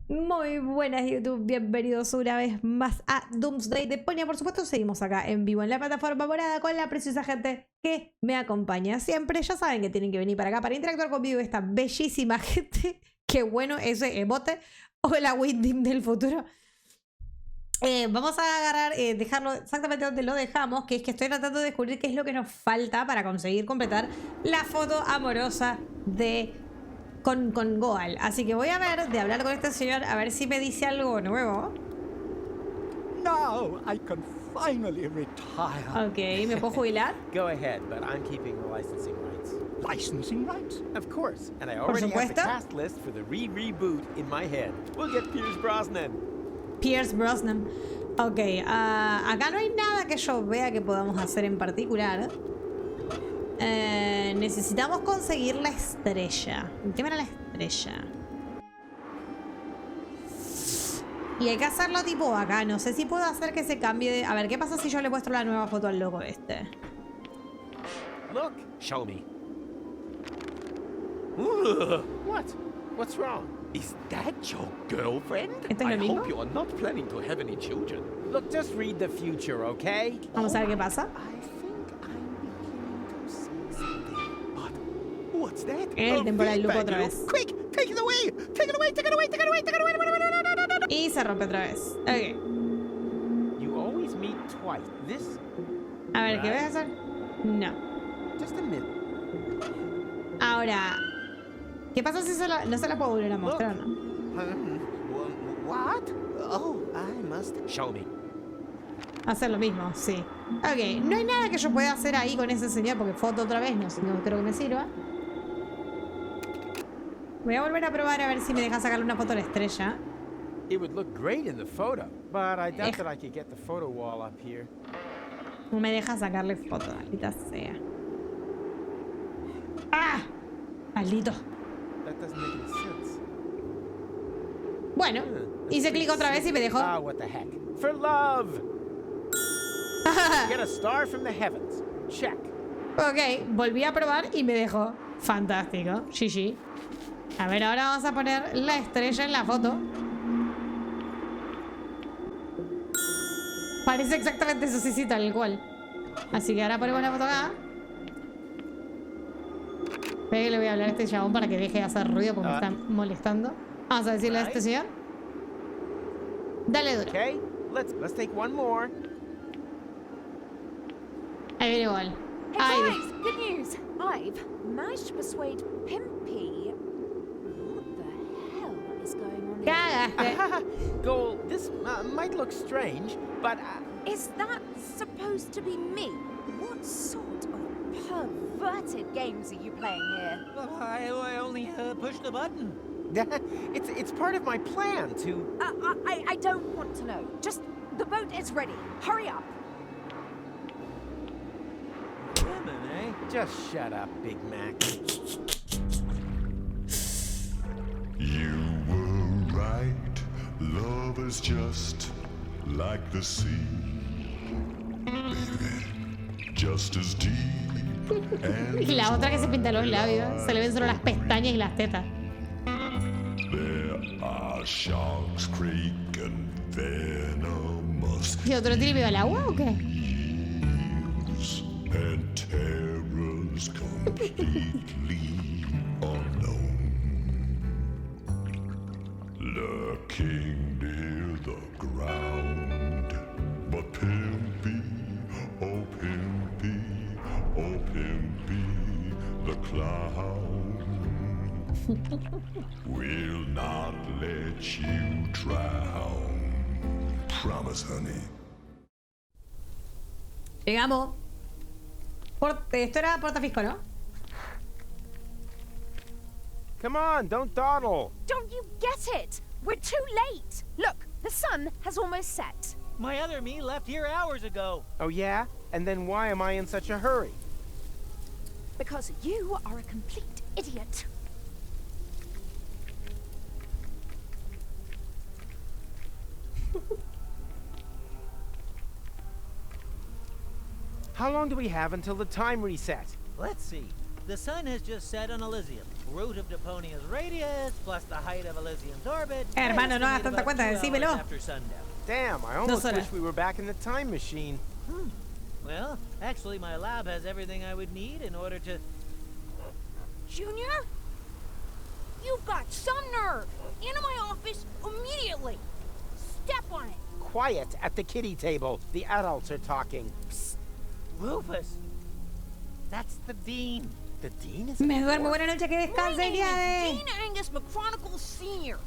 Muy buenas YouTube, bienvenidos una vez más a Doomsday. Deponia, por supuesto, seguimos acá en vivo en la plataforma morada con la preciosa gente que me acompaña siempre. Ya saben que tienen que venir para acá para interactuar conmigo, esta bellísima gente. Qué bueno ese emote. Hola Windim del futuro. Vamos a agarrar, dejarlo exactamente donde lo dejamos, que es que estoy tratando de descubrir qué es lo que nos falta para conseguir completar la foto amorosa de... con Goal. Así que voy a ver de hablar con este señor a ver si me dice algo nuevo. Now I can finally retire. Ok, ¿me puedo jubilar? Go ahead, but I'm keeping the licensing rights. Licensing rights? Of course, and I already have the cast list for the reboot in my head. We'll get Pierce Brosnan. Pierce Brosnan. Ok, acá no hay nada que yo vea que podamos hacer en particular. Necesitamos conseguir la estrella. ¿Qué era la estrella? Y hay que hacerlo tipo acá. No sé si puedo hacer que se cambie de... A ver, ¿qué pasa si yo le muestro la nueva foto al loco este? Look, show me. What? What's wrong? Is that your girlfriend? ¿Esto es lo mismo? I hope you are not planning to have any children. Look, just read the future, okay? Vamos a ver qué pasa. What's that? El temporal loop otra vez. Quick, take it away! Take it away! Take it away! Take it away! Take it away! Y se rompe otra vez. Ok. You always meet twice. This. A ver, ¿qué voy a hacer? No. Just a minute. Ahora, ¿qué pasa si no se la puedo volver a mostrar, no? What? Oh, I must show me. Hacer lo mismo, sí. Ok, no hay nada que yo pueda hacer ahí con ese señor porque foto otra vez, no creo que me sirva. Voy a volver a probar a ver si me deja sacarle una foto a la estrella. It would look great in the photo, but I doubt that I could get the photo wall up here. No me deja sacarle foto, maldita sea. ¡Ah! Maldito. That doesn't make any sense. Bueno, hice clic otra vez y me dejó. Ah, what the heck. For love! Get a star from the heavens. Check. Ok, volví a probar y me dejó. Fantástico. GG. A ver, ahora vamos a poner la estrella en la foto. Parece exactamente eso, sí, tal cual. Así que ahora ponemos la foto acá. Espera que le voy a hablar a este chabón para que deje de hacer ruido porque me están molestando. Vamos a decirle a este señor. Dale duro. Okay, let's take one more. Ahí viene igual. Hey guys, good news. I've managed to persuade Pimpy. What the hell is going on here? Cagaste. Goal, this might look strange, but... Is that supposed to be me? What sort of perverted games are you playing here? I only pushed the button. it's part of my plan to... I don't want to know. Just, the boat is ready. Hurry up. Women, eh? Just shut up, Big Mac. You were right. Love is just like the sea. Baby, just as deep and Y la otra que se pinta los labios. Se le ven solo las pestañas y las tetas. there are sharks creaking venomous ¿Y otro tiene miedo al agua o qué? eels and terrors completely unknown, lurking near the ground. But Pimpy, oh Pimpy, oh Pimpy, the clown will not let you drown. Promise, honey. Llegamos. Esto era portafisco, ¿no? Come on, don't dawdle. Don't you get it? We're too late. Look, the sun has almost set. My other me left here hours ago. Oh yeah? And then why am I in such a hurry? Because you are a complete idiot. How long do we have until the time reset? Let's see. The sun has just set on Elysium. Root of Deponia's radius plus the height of Elysium's orbit. Hermano, no hagas tanta cuenta, decímelo. After sundown. Damn, I almost wish we were back in the time machine. Well, actually, my lab has everything I would need in order to... Junior? You've got some nerve! Into my office immediately! Step on it! Quiet at the kiddie table. The adults are talking. Psst. Rufus! That's the dean. The dean is... Me duermo, buena noche, que My descanse, name is Eliade. Dean Angus McChronicle Sr.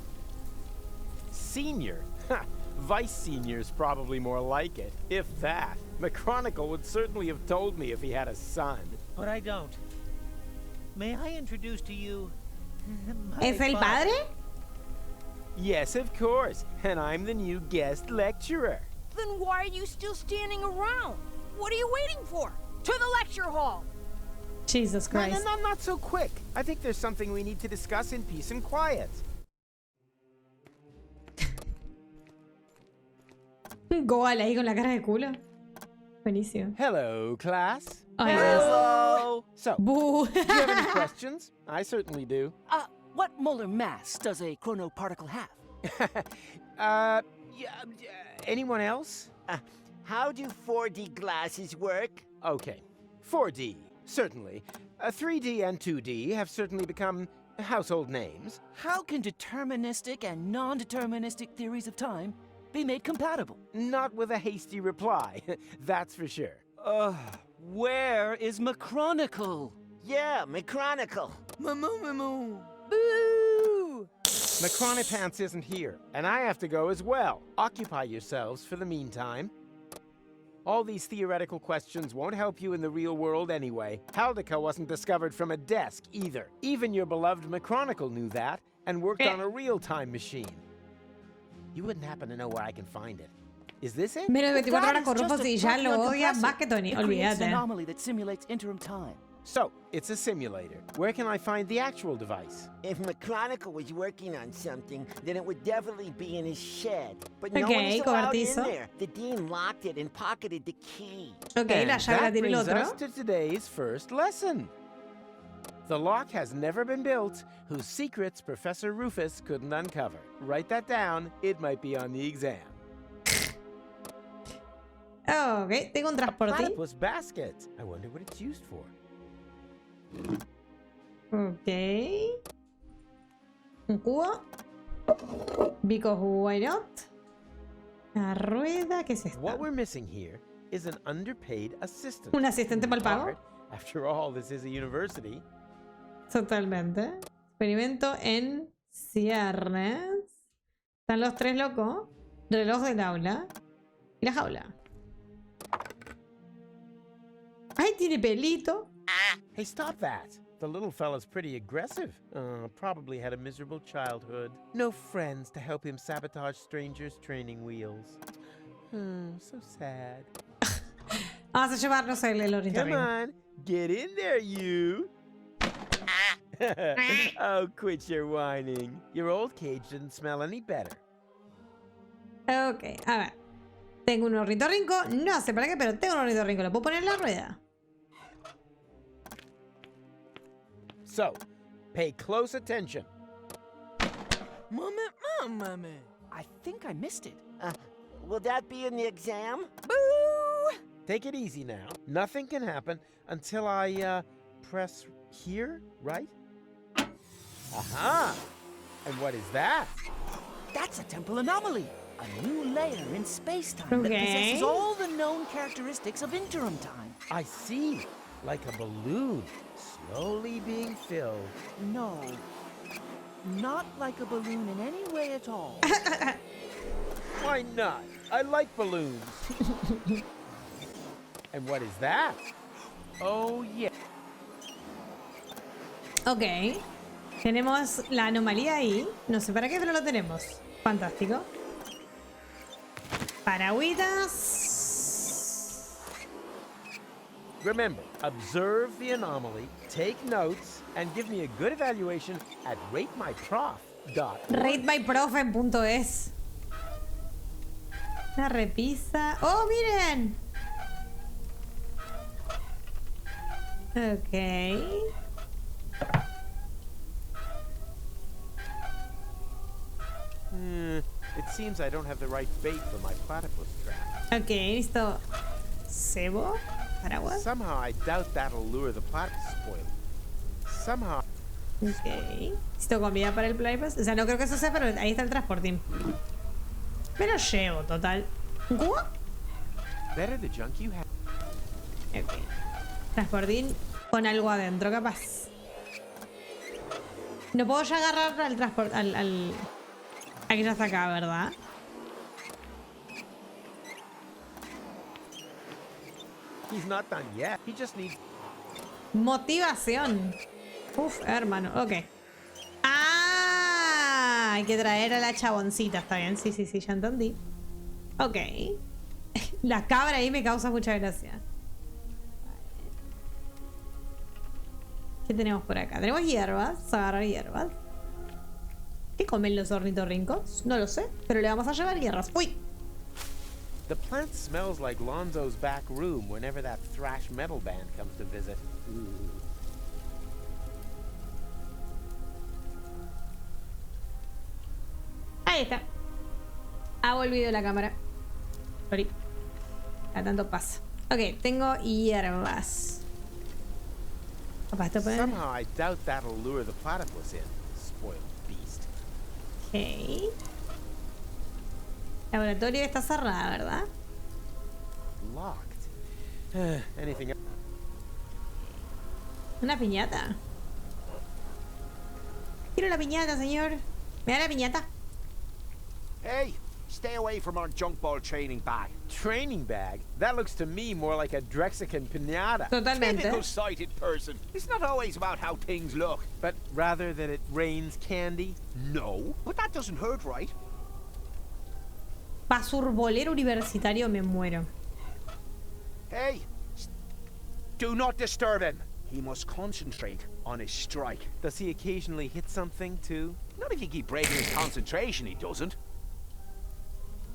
Senior? Ha! Vice senior's probably more like it. If that. McChronicle would certainly have told me if he had a son. But I don't. May I introduce to you... my ¿Es el father? padre? Yes, of course. And I'm the new guest lecturer. Then why are you still standing around? What are you waiting for? To the lecture hall! Jesus Christ. No, not so quick. I think there's something we need to discuss in peace and quiet. Goal ahí con la cara de culo. Buenísimo. Hello, class. Ay, Hello. So, Boo. do you have any questions? I certainly do. What molar mass does a chronoparticle have? Anyone else? How do 4D glasses work? Okay. 4D, certainly. 3D and 2D have certainly become household names. How can deterministic and non-deterministic theories of time be made compatible? Not with a hasty reply, that's for sure. Where is McChronicle? Yeah, McChronicle. Boo! McChronipants isn't here, and I have to go as well. Occupy yourselves for the meantime. All these theoretical questions won't help you in the real world anyway. Haldica wasn't discovered from a desk either. Even your beloved McChronicle knew that and worked on a real-time machine. You wouldn't happen to know where I can find it. Is this it? Menos de 24 horas con Rufus y ya lo odia más que Tony. It creates an Olvídate. anomaly that simulates interim time. So, it's a simulator. Where can I find the actual device? If McChronicle was working on something, then it would definitely be in his shed. But no one Okay, is allowed in cobertizo. there. The dean locked it and pocketed the key. Ok, la And llave la that tiene el brings otro. us to today's first lesson. The lock has never been built whose secrets Professor Rufus couldn't uncover. Write that down. It might be on the exam. Ok, tengo un transporte. Platypus basket. I wonder what it's used for. Ok. Un cubo. Because why not? La rueda, ¿qué es esto? What we're missing here is an underpaid assistant. ¿Un asistente mal pago? Hard. After all, this is a university. Totalmente. Experimento en cierres. Están los tres locos. Reloj del aula. Y la jaula. ¡Ay, tiene pelito! Hey, stop that. The little fella's pretty aggressive. Probably had a miserable childhood. No friends to help him sabotage strangers' training wheels. So sad. Vamos a llevarnos el Come ornitorrinco. on, get in there, you. Oh, quit your whining. Your old cage didn't smell any better. Ok, a ver. Tengo un ornitorrinco. No sé para qué, pero tengo un ornitorrinco. ¿Lo puedo poner en la rueda? So, pay close attention. Mommy. I think I missed it. Will that be in the exam? Boo! Take it easy now. Nothing can happen until I, press here, right? Aha! And what is that? That's a temporal anomaly. A new layer in space-time that Okay. possesses all the known characteristics of interim time. I see. Like a balloon, slowly being filled. No. Not like a balloon in any way at all. Why not? I like balloons. And what is that? Oh, yeah. Ok. Tenemos la anomalía ahí. No sé para qué, pero lo tenemos. Fantástico. Paragüitas. Remember, observe the anomaly, take notes, and give me a good evaluation at ratemyprof.org. Ratemyprof.es. Una repisa. ¡Oh, miren! Ok. It seems I don't have the right bait for my platypus trap. Ok, listo. Cebo. Paraguas. Somehow I doubt that'll lure the platypus spoil. Somehow. Ok. Listo, comida para el platypus. O sea, no creo que eso sea, pero ahí está el transportín. Me lo llevo, total. ¿What? Better the junk you have. Ok. Transportín con algo adentro, capaz. No puedo ya agarrar al transporte. Al que ya está acá, ¿verdad? He's not done yet. He just needs. Motivación. Uf, hermano. Ok. Ah, hay que traer a la chaboncita. Está bien. Sí, sí, sí, ya entendí. Ok. La cabra ahí me causa mucha gracia. ¿Qué tenemos por acá? Tenemos hierbas. Vamos a agarrar hierbas. ¿Qué comen los ornitorrincos? No lo sé, pero le vamos a llevar hierbas. ¡Uy! The plant smells like Lonzo's back room whenever that thrash metal band comes to visit. Ahí está. Ha volvido la cámara. Sorry. A tanto pasa. Ok, tengo hierbas. Papá, esto puede... Somehow I doubt that'll lure the platypus in. Spoiled beast. Ok. Laboratorio está cerrado, ¿verdad? Locked. Anything else? Una piñata. Quiero la piñata, señor. ¿Me da la piñata? Hey, stay away from our junk ball training bag. Training bag? That looks to me more like a Drexican pinata. Totalmente. Typical-sighted person. It's not always about how things look. But rather that it rains candy? No, but that doesn't hurt, right? Basurbolero universitario, me muero. Hey, do not disturb him. He must concentrate on his strike. Does he occasionally hit something too? Not if you keep breaking his concentration, he doesn't.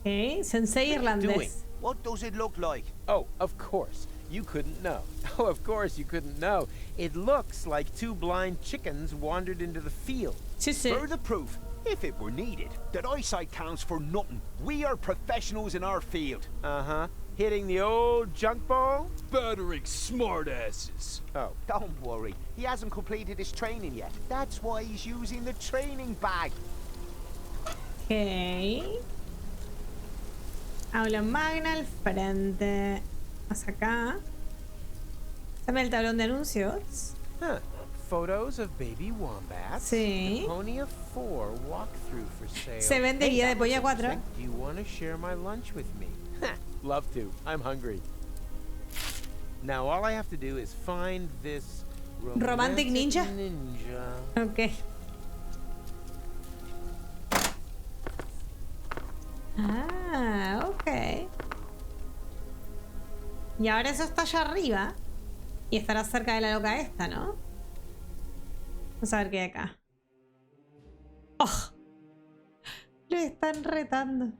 Ok, sensei irlandés. What does it look like? Oh, of course. You couldn't know. Oh, of course you couldn't know. It looks like two blind chickens wandered into the field. Sí, sí. Further proof, if it were needed, that eyesight counts for nothing. We are professionals in our field. Uh-huh. Hitting the old junk ball? Battering smartasses. Oh. Don't worry, he hasn't completed his training yet. That's why he's using the training bag. Ok. Aula magna al frente. Más acá. Dame el tablón de anuncios. Huh. Photos of baby wombats. Sí. Deponia 4 walkthrough for sale. Se vende guía de Deponia 4. Do you want to share my lunch with me? Love to. I'm hungry. Now all I have to do is find this Romantic ninja. Ok. Ah, ok. Y ahora eso está allá arriba. Y estará cerca de la loca esta, ¿no? Vamos a ver qué hay acá. ¡Oh! Lo están retando.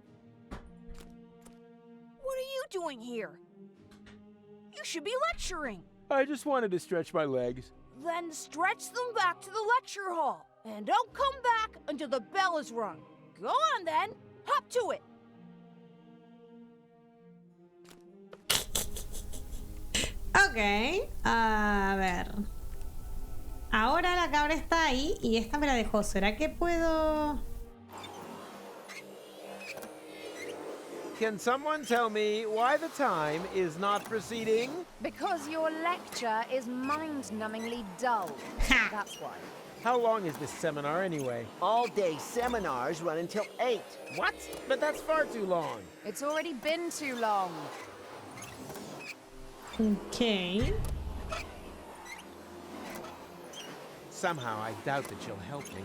What are you doing here? You should be lecturing. I just wanted to stretch my legs. Then stretch them back to the lecture hall. And don't come back until the bell is rung. Go on then. Hop to it. Ok. A ver. Ahora la cabra está ahí y esta me la dejó. ¿Será que puedo...? Can someone tell me why the time is not proceeding? Because your lecture is mind-numbingly dull. Ha. That's why. How long is this seminar anyway? All-day seminars run until 8. What? But that's far too long. It's already been too long. Ok. Somehow I doubt that she'll help me.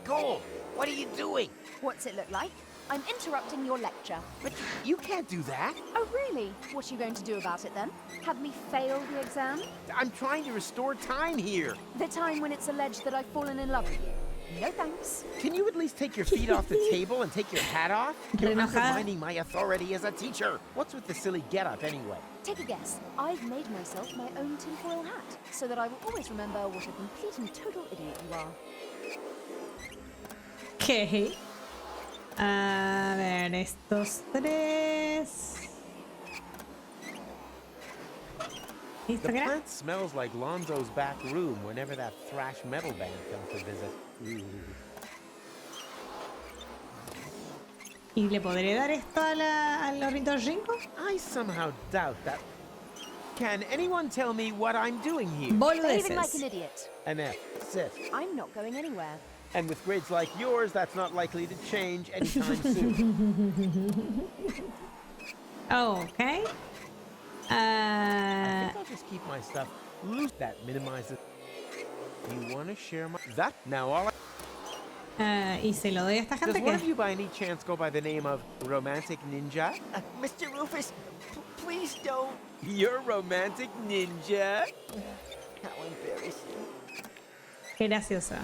Cole, what are you doing? What's it look like? I'm interrupting your lecture. But you can't do that. Oh, really? What are you going to do about it then? Have me fail the exam? I'm trying to restore time here. The time when it's alleged that I've fallen in love with you? No thanks. Can you at least take your feet off the table and take your hat off? You're Renojada. undermining my authority as a teacher. What's with the silly getup anyway? Take a guess. I've made myself my own tinfoil hat, so that I will always remember what a complete and total idiot you are. Ok. A ver, estos tres. The ¿Listo, crack? plant smells like Lonzo's back room whenever that thrash metal band comes to visit. Ooh. ¿Y le podré dar esto al ornitorrinco? I somehow doubt that. Can anyone tell me what I'm doing here? Behaving like Boludeces. an idiot. An F, sit. I'm not going anywhere. And with grades like yours, that's not likely to change anytime soon. Ok. I think I'll just keep my stuff loose. That minimizes. You want to share my... That? Now all I... Y se lo doy a esta Does gente one of que... you by any chance go by the name of Romantic Ninja? Mr. Rufus, please don't. You're Romantic Ninja? How embarrassing. Qué graciosa.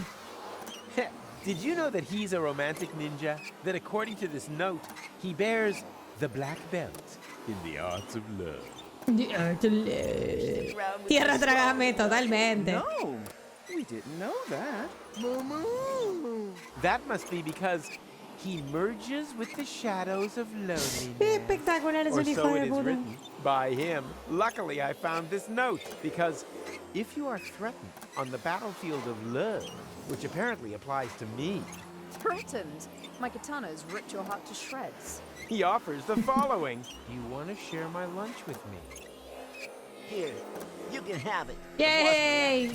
Did you know that he's a romantic ninja? That according to this note, he bears the black belt in the arts of love. Tierra trágame totalmente. No, we didn't know that. That must be because he merges with the shadows of Qué loneliness. espectacular es Or el hijo so de it is puta. written by him. Luckily, I found this note because if you are threatened on the battlefield of love, which apparently applies to me, Threatened. My katana's ripped your heart to shreds. he offers the following. You want to share my lunch with me? Here, you can have it. Yay!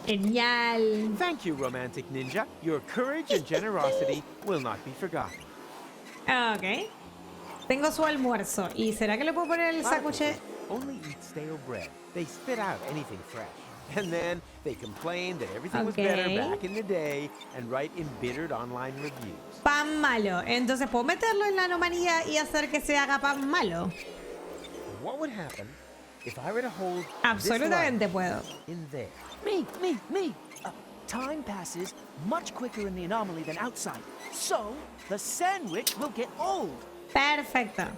Genial. Thank you, romantic ninja. Your courage and generosity will not be forgotten. Ok. Tengo su almuerzo. ¿Y será que le puedo poner el sándwich? Only eat stale bread. They spit out anything fresh. And then they complain that everything was better Okay. back in the day and write embittered online reviews. Pan malo. Entonces puedo meterlo en la anomalía y hacer que se haga pan malo. What would happen if I were to hold Absolutamente this puedo. line in there? Me. Time passes much quicker in the anomaly than outside. So, the sandwich will get old. Perfecto.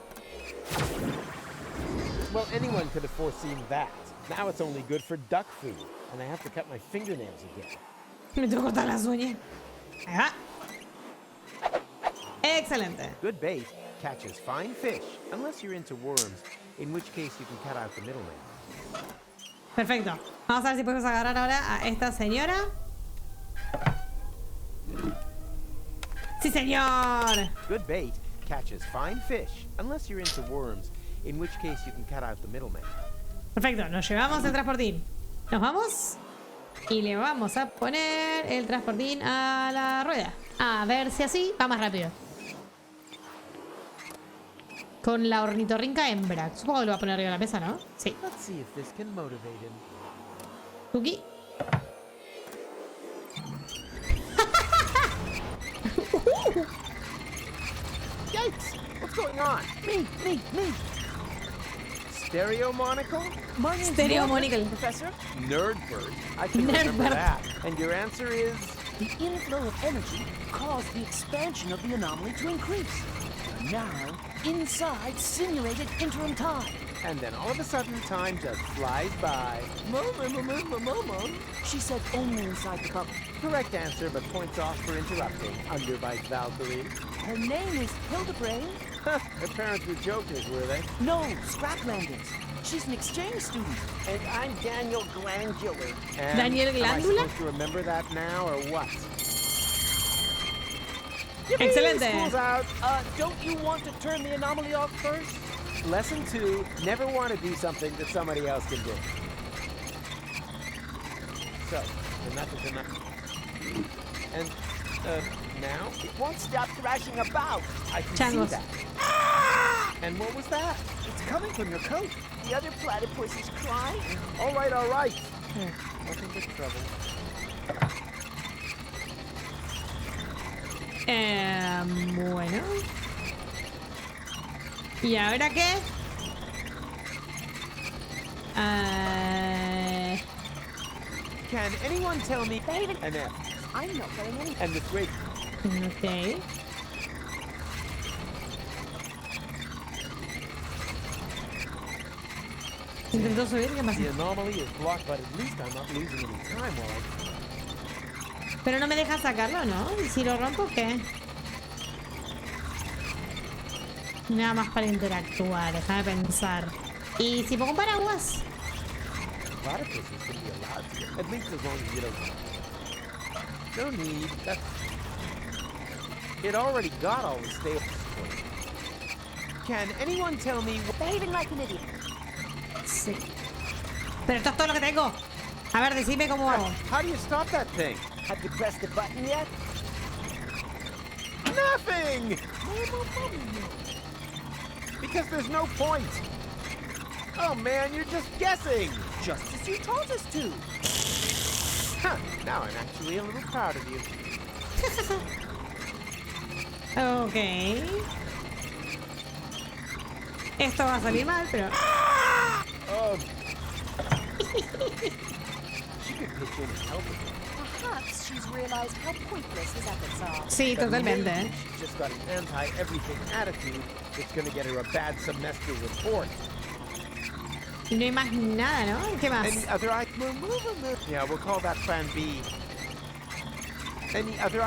Well, anyone could have foreseen that. Now it's only good for duck food, and I have to cut my fingernails again. Me tengo que cortar las uñas. Ahí va. Excelente. Good bait catches fine fish, unless you're into worms, in which case you can cut out the middleman. Perfecto. Vamos a ver si podemos agarrar ahora a esta señora. ¡Sí, señor! Good bait catches fine fish, unless you're into worms, in which case you can cut out the middleman. Perfecto, nos llevamos el transportín. Nos vamos y le vamos a poner el transportín a la rueda. A ver si así va más rápido. Con la ornitorrinca hembra. Supongo que lo va a poner arriba de la mesa, ¿no? Sí. Let's see if this can motivate him. Tuki. Yikes! What's going on? Me. Stereo monocle? My name's Stereo Morgan, monocle. Professor. Nerdbird? I can remember Nerdbird. that. And your answer is? The inflow of energy caused the expansion of the anomaly to increase. Now, inside simulated interim time. And then all of a sudden, time just flies by. Mama. She said only inside the bubble. Correct answer, but points off for interrupting. Underbite Valkyrie. Her name is Hildebrand. Her parents were jokers, were they? No, scrap landings. She's an exchange student. And I'm Daniel Glandular. And Daniel am I Glándula? supposed to remember that now, or what? Excelente. School's out. Don't you want to turn the anomaly off first? Lesson 2, never want to do something that somebody else can do. So, enough is enough. And, now? It won't stop thrashing about. I can Changos. see that. And what was that? It's coming from your coat. The other platypus is crying. All right. Nothing but trouble. Bueno. ¿Y ahora qué? Can anyone tell me? David. An F. I'm not going anywhere. And the great. Ok. Intentó subir, ¿qué pasa? The anomaly is blocked, but at least I'm not losing any time while Pero no me deja sacarlo, ¿no? ¿Y si lo rompo, qué? Nada más para interactuar, déjame pensar. ¿Y si pongo un paraguas? Platypuses can be allowed to, at least as long as you don't. No need. It already got all the staples. Can anyone tell me? Behaving like an idiot. Sí. Pero esto es todo lo que tengo. A ver, decime cómo hago. How do you stop that thing? Have you pressed the button yet? Nothing! Because there's no point. Oh man, you're just guessing. Just as you told us to. Huh, now I'm actually a little proud of you. Ok. Esto va a salir mal, pero... Oh. She could pitch in and help us. Perhaps she's realized how pointless his efforts are. Sí, But totalmente. maybe she's just got an anti-everything attitude that's gonna get her a bad semester report. Y no hay más nada, ¿no? ¿Qué más? Any other Yeah, we'll call that plan B. Any other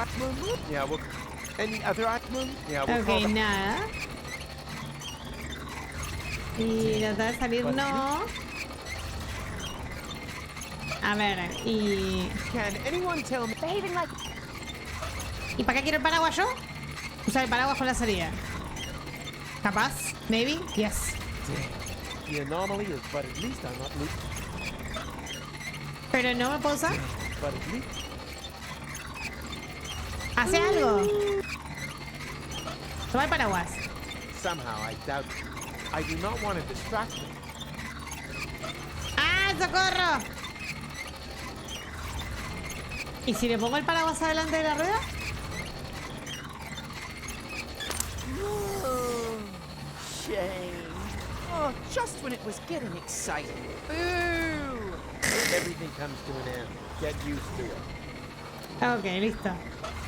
Yeah, we'll... Any other Yeah, we'll call Ok, that... nada. Y tratar de salir no. A ver, y... Can anyone tell me? Behaving like... ¿Y para qué quiero el paraguas yo? Usar el paraguas con la salida. ¿Capaz? ¿Maybe? Yes. The anomaly is, but at least I'm not losing. Pero no me puedo usar. But at least... Hace algo. Toma el paraguas. Somehow I doubt... I do not want to distract them. ¡Ah, socorro! ¿Y si le pongo el paraguas adelante de la rueda? Shame. Oh, just when it was getting exciting. Boo! Everything comes to an end. Get used to it. Ok, listo.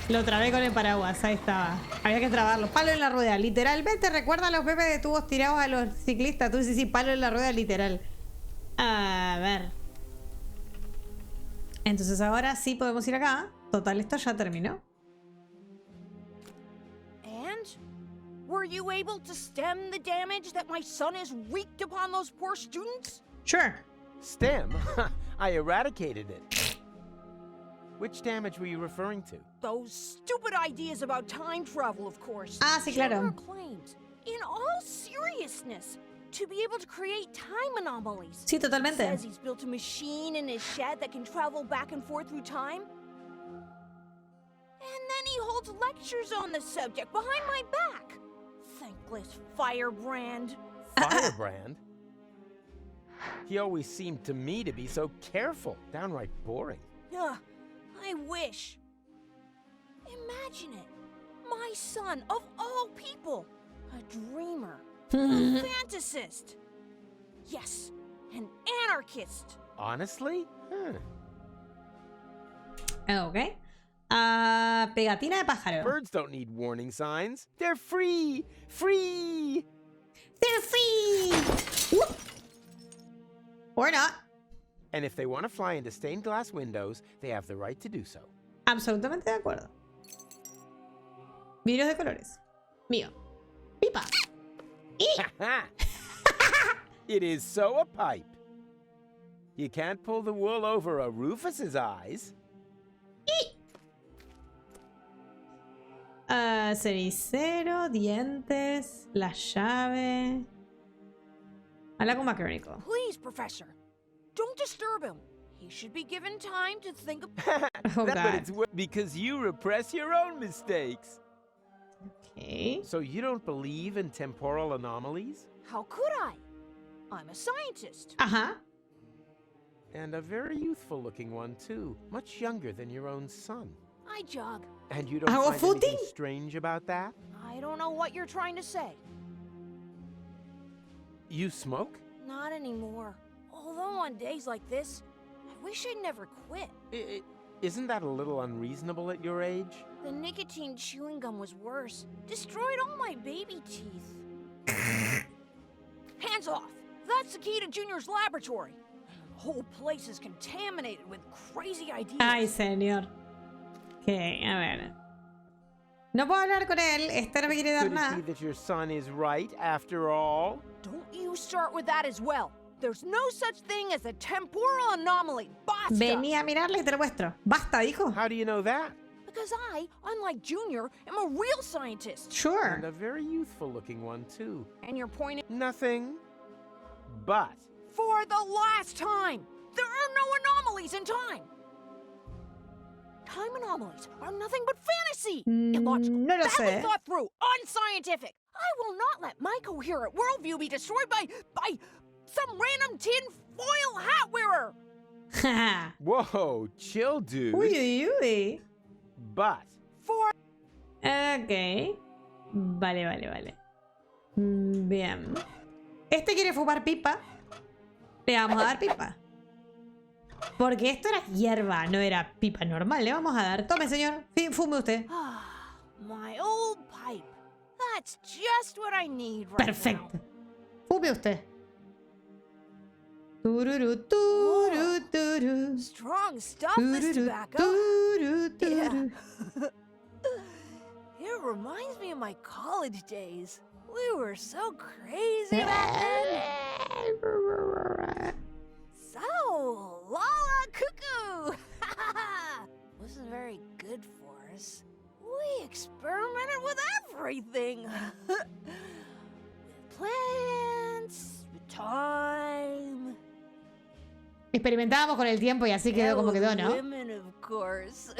Lo trabé con el paraguas, ahí estaba. Había que trabarlo. Palo en la rueda, literalmente. Recuerda a los bebés de tubos tirados a los ciclistas. Tú dices, sí, palo en la rueda, literal. A ver. Entonces ahora sí podemos ir acá. Total, esto ya terminó. And? Were you able to stem the damage that my son has wreaked upon those poor students? Sure. Stem? I eradicated it. Which damage were you referring to? Those stupid ideas about time travel, of course. Ah, sí, claro. Jenner claims, in all seriousness, to be able to create time anomalies. Sí, totalmente. Says he's built a machine in his shed that can travel back and forth through time. And then he holds lectures on the subject behind my back. Thankless firebrand. Firebrand? He always seemed to me to be so careful, downright boring. Ugh, I wish. Imagine it. My son, of all people, a dreamer, a fantasist. Yes, an anarchist. Honestly? Huh. Ok. Pegatina de pájaro. Birds don't need warning signs. They're free! Free! They're free! Whoop. Or not. And if they want to fly into stained glass windows, they have the right to do so. Absolutamente de acuerdo. Vidrios de colores. Mío. Pipa. It is so a pipe. You can't pull the wool over a Rufus's eyes. Cenicero, dientes, la llave. Habla con Macrónico. Please, Professor, don't disturb him. He should be given time to think of... Oh, But God. it's because you repress your own mistakes. Okay. So you don't believe in temporal anomalies? How could I? I'm a scientist. Ajá. And a very youthful looking one, too. Much younger than your own son. I jog. And you don't ¿Hago find anything footing? strange about that? I don't know what you're trying to say. You smoke? Not anymore. Although on days like this, I wish I'd never quit. Isn't that a little unreasonable at your age? The nicotine chewing gum was worse. Destroyed all my baby teeth. Hands off! That's the key to Junior's laboratory. The whole place is contaminated with crazy ideas. Ay, señor. Ok, a ver. No puedo hablar con él. Este no me quiere dar Could it nada. be that your son is right after all? Don't you start with that as well. There's no such thing as a temporal anomaly. Basta! Vení a mirarle y te lo muestro. Basta, dijo. How do you know that? Because I, unlike Junior, am a real scientist. Sure. And a very youthful-looking one, too. And you're pointing Nothing. But for the last time. There are no anomalies in time. Time anomalies are nothing but fantasy. Illogical, no lo badly sé. thought through, unscientific. I will not let my coherent worldview be destroyed by some random tin foil hat wearer. whoa, chill, dude. Uy, uy, uy. But For Ok. Vale, vale, vale. Bien. Este quiere fumar pipa. Le vamos a dar pipa. Porque esto era hierba, no era pipa normal. Le vamos a dar. Tome, señor. Fume usted. my old pipe. That's just what I need right Perfecto. now. Fume usted. Tururu, turu, turu. Strong stuff, this Tururu, tobacco. turu, Yeah. turu. It reminds me of my college days. We were so crazy back then. So, Lala Cuckoo! Wasn't very good for us. We experimented with everything. With plants, with time. Experimentábamos con el tiempo y así quedó como quedó, ¿no? Women, of course.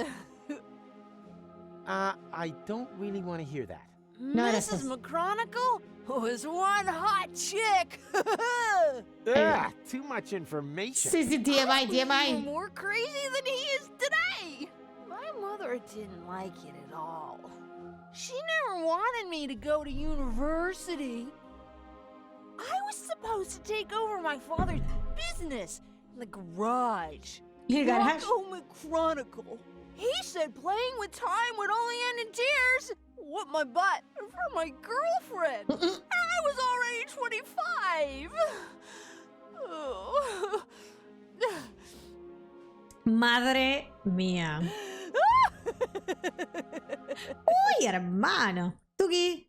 I don't really want to hear that. No, Mrs. gracias. McChronicle was one hot chick. Ugh, too much information. Sí, sí, TMI, He was TMI. more crazy than he is today. My mother didn't like it at all. She never wanted me to go to university. I was supposed to take over my father's business in the garage. ¿Y el garage? Rocco McChronicle. He said playing with time would only end in tears. What my butt for my girlfriend. I was already 25. Oh. Madre mía. Uy, hermano. Tuki.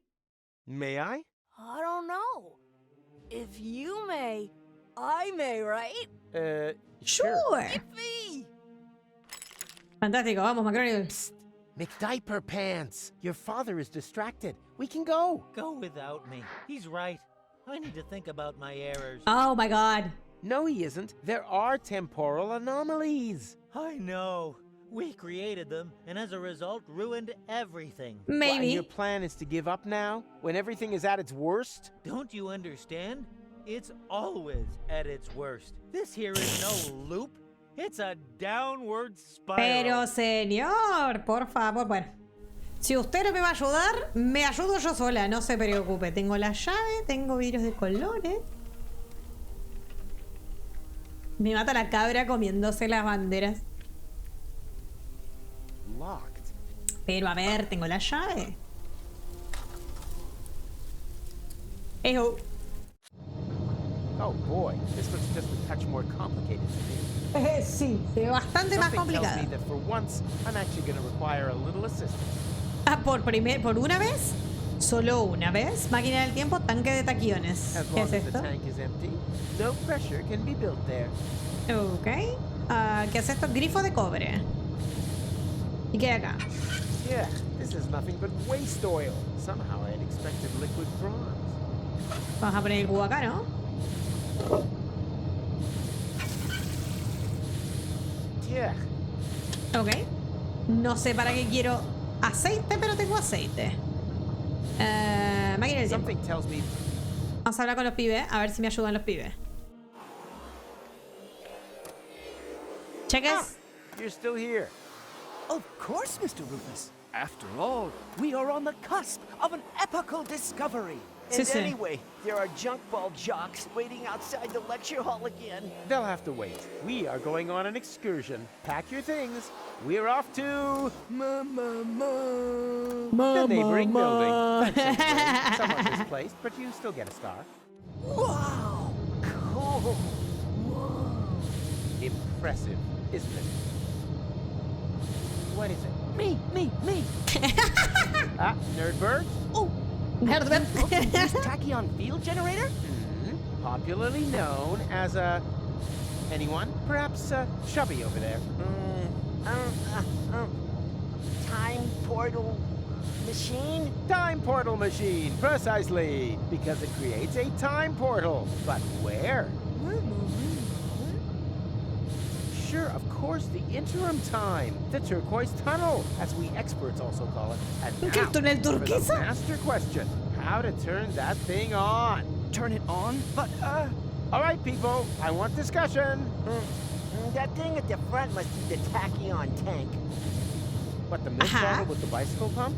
May I? I don't know. If you may, I may, right? Sure. Sure. Yippee! Fantástico, vamos, Macron. McDiaper Pants. Your father is distracted. We can go. Go without me. He's right. I need to think about my errors. Oh my god. No, he isn't. There are temporal anomalies. I know. We created them, and as a result, ruined everything. What, and Maybe. your plan is to give up now, when everything is at its worst? Don't you understand? It's always at its worst. This here is no loop. It's a downward spiral. Pero señor, por favor, bueno. Si usted no me va a ayudar, me ayudo yo sola, no se preocupe. Tengo la llave, tengo vidrios de colores. Me mata la cabra comiéndose las banderas. Locked. Pero a ver, tengo la llave. Ejo. Oh boy, this looks just a touch more complicated to me. Sí, se ve bastante más Something tells complicado. me that for once, I'm actually going to require a little assistance. Ah, por una vez, solo una vez. Máquina del tiempo, tanque de taquiones. As ¿Qué long es as the esto? tank is empty, no pressure can be built there. Ok. Ah, ¿qué es esto? Grifo de cobre. ¿Y qué hay acá? Yeah, this is nothing but waste oil. Somehow I had expected liquid bronze. Vamos a poner el cubo acá, ¿no? Yeah. Ok. No sé para qué quiero aceite, pero tengo aceite. Máquina del tiempo. Something tells me Vamos a hablar con los pibes, a ver si me ayudan los pibes. Cheques. you're still here. Of course, Mr. Rufus. After all, we are on the cusp of an epochal discovery. And Sí, sí. anyway, there are junk ball jocks waiting outside the lecture hall again. They'll have to wait. We are going on an excursion. Pack your things. We're off to the neighboring building. Thanks, anyway. Somewhat misplaced, but you still get a star. Wow! Cool! Impressive, isn't it? What is it? Me. Ah, Nerdbird? Oh, Nerdbird. this tachyon field generator? Popularly known as a... Anyone? Perhaps Chubby over there. Time portal machine? Time portal machine, precisely. Because it creates a time portal. But where? Sure, of course, the interim time. The turquoise tunnel, as we experts also call it. And ¿Qué now, túnel for the turquesa? master question. How to turn that thing on. Turn it on? But, All right, people, I want discussion. That thing at the front must be the tachyon tank. What, the milk bottle with the bicycle pump?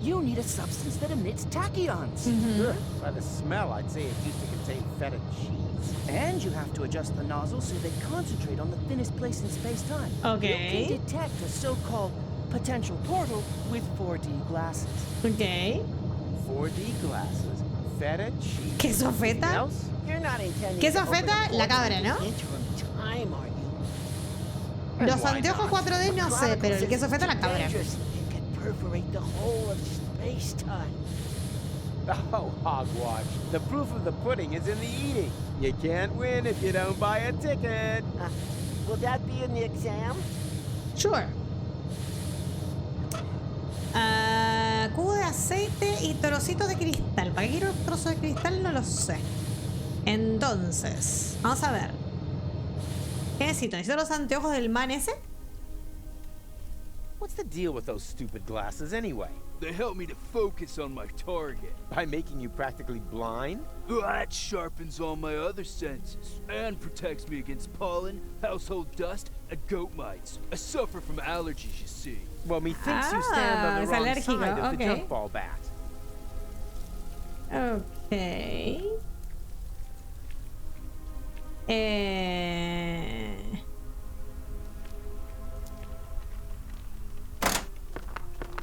You need a substance that emits tachyons. Ugh, by the smell, I'd say it used to contain feta cheese. and you have to adjust the nozzle so they concentrate on the thinnest place in space-time. Okay. You can detect a so-called potential portal with 4D glasses. Ok. 4D glasses, feta cheese. ¿Queso feta? Anything else? You're not intending Queso to open feta, a la portal cabra, into ¿no? interim time, are you? Los why anteojos not? 4D no sé, pero el queso feta la cabra. Dangerous. It could perforate the whole of space-time. Oh, hogwash. The proof of the pudding is in the eating. You can't win if you don't buy a ticket. Will that be in the exam? Sure. Cubo de aceite y trocitos de cristal. ¿Para qué quiero trozos de cristal? No lo sé. Entonces, vamos a ver. ¿Qué necesito? ¿Necesito los anteojos del man ese? What's the deal with those stupid glasses anyway? They help me to focus on my target. By making you practically blind? That sharpens all my other senses and protects me against pollen, household dust, and goat mites. I suffer from allergies, you see. Well, methinks you stand on es the wrong alérgico, side of the okay. junk ball bat. Ok.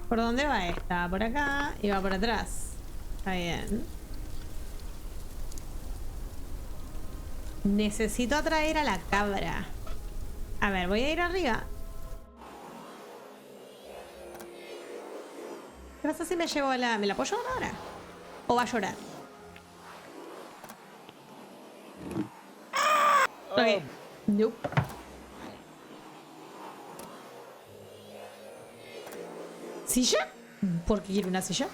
¿Por dónde va esta? Por acá y va por atrás. Está bien. Necesito atraer a la cabra. A ver, voy a ir arriba. ¿Qué pasa si me llevo a la... ¿Me la puedo llevar ahora? ¿O va a llorar? Ok. Nope. ¿Silla? ¿Por qué quiero una silla?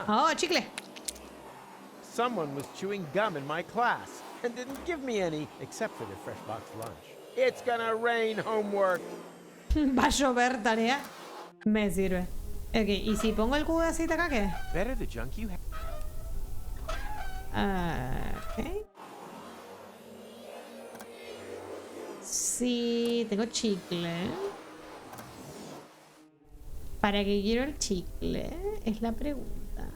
Oh, chicle. Someone was chewing gum in my class and didn't give me any, except for the fresh box lunch. It's gonna rain homework. Va a llover tarea. Me sirve. Ok, ¿y si pongo el cubo de aceite acá qué? Better the junk you have. Ok. Sí, tengo chicle. ¿Para qué quiero el chicle? Es la pregunta.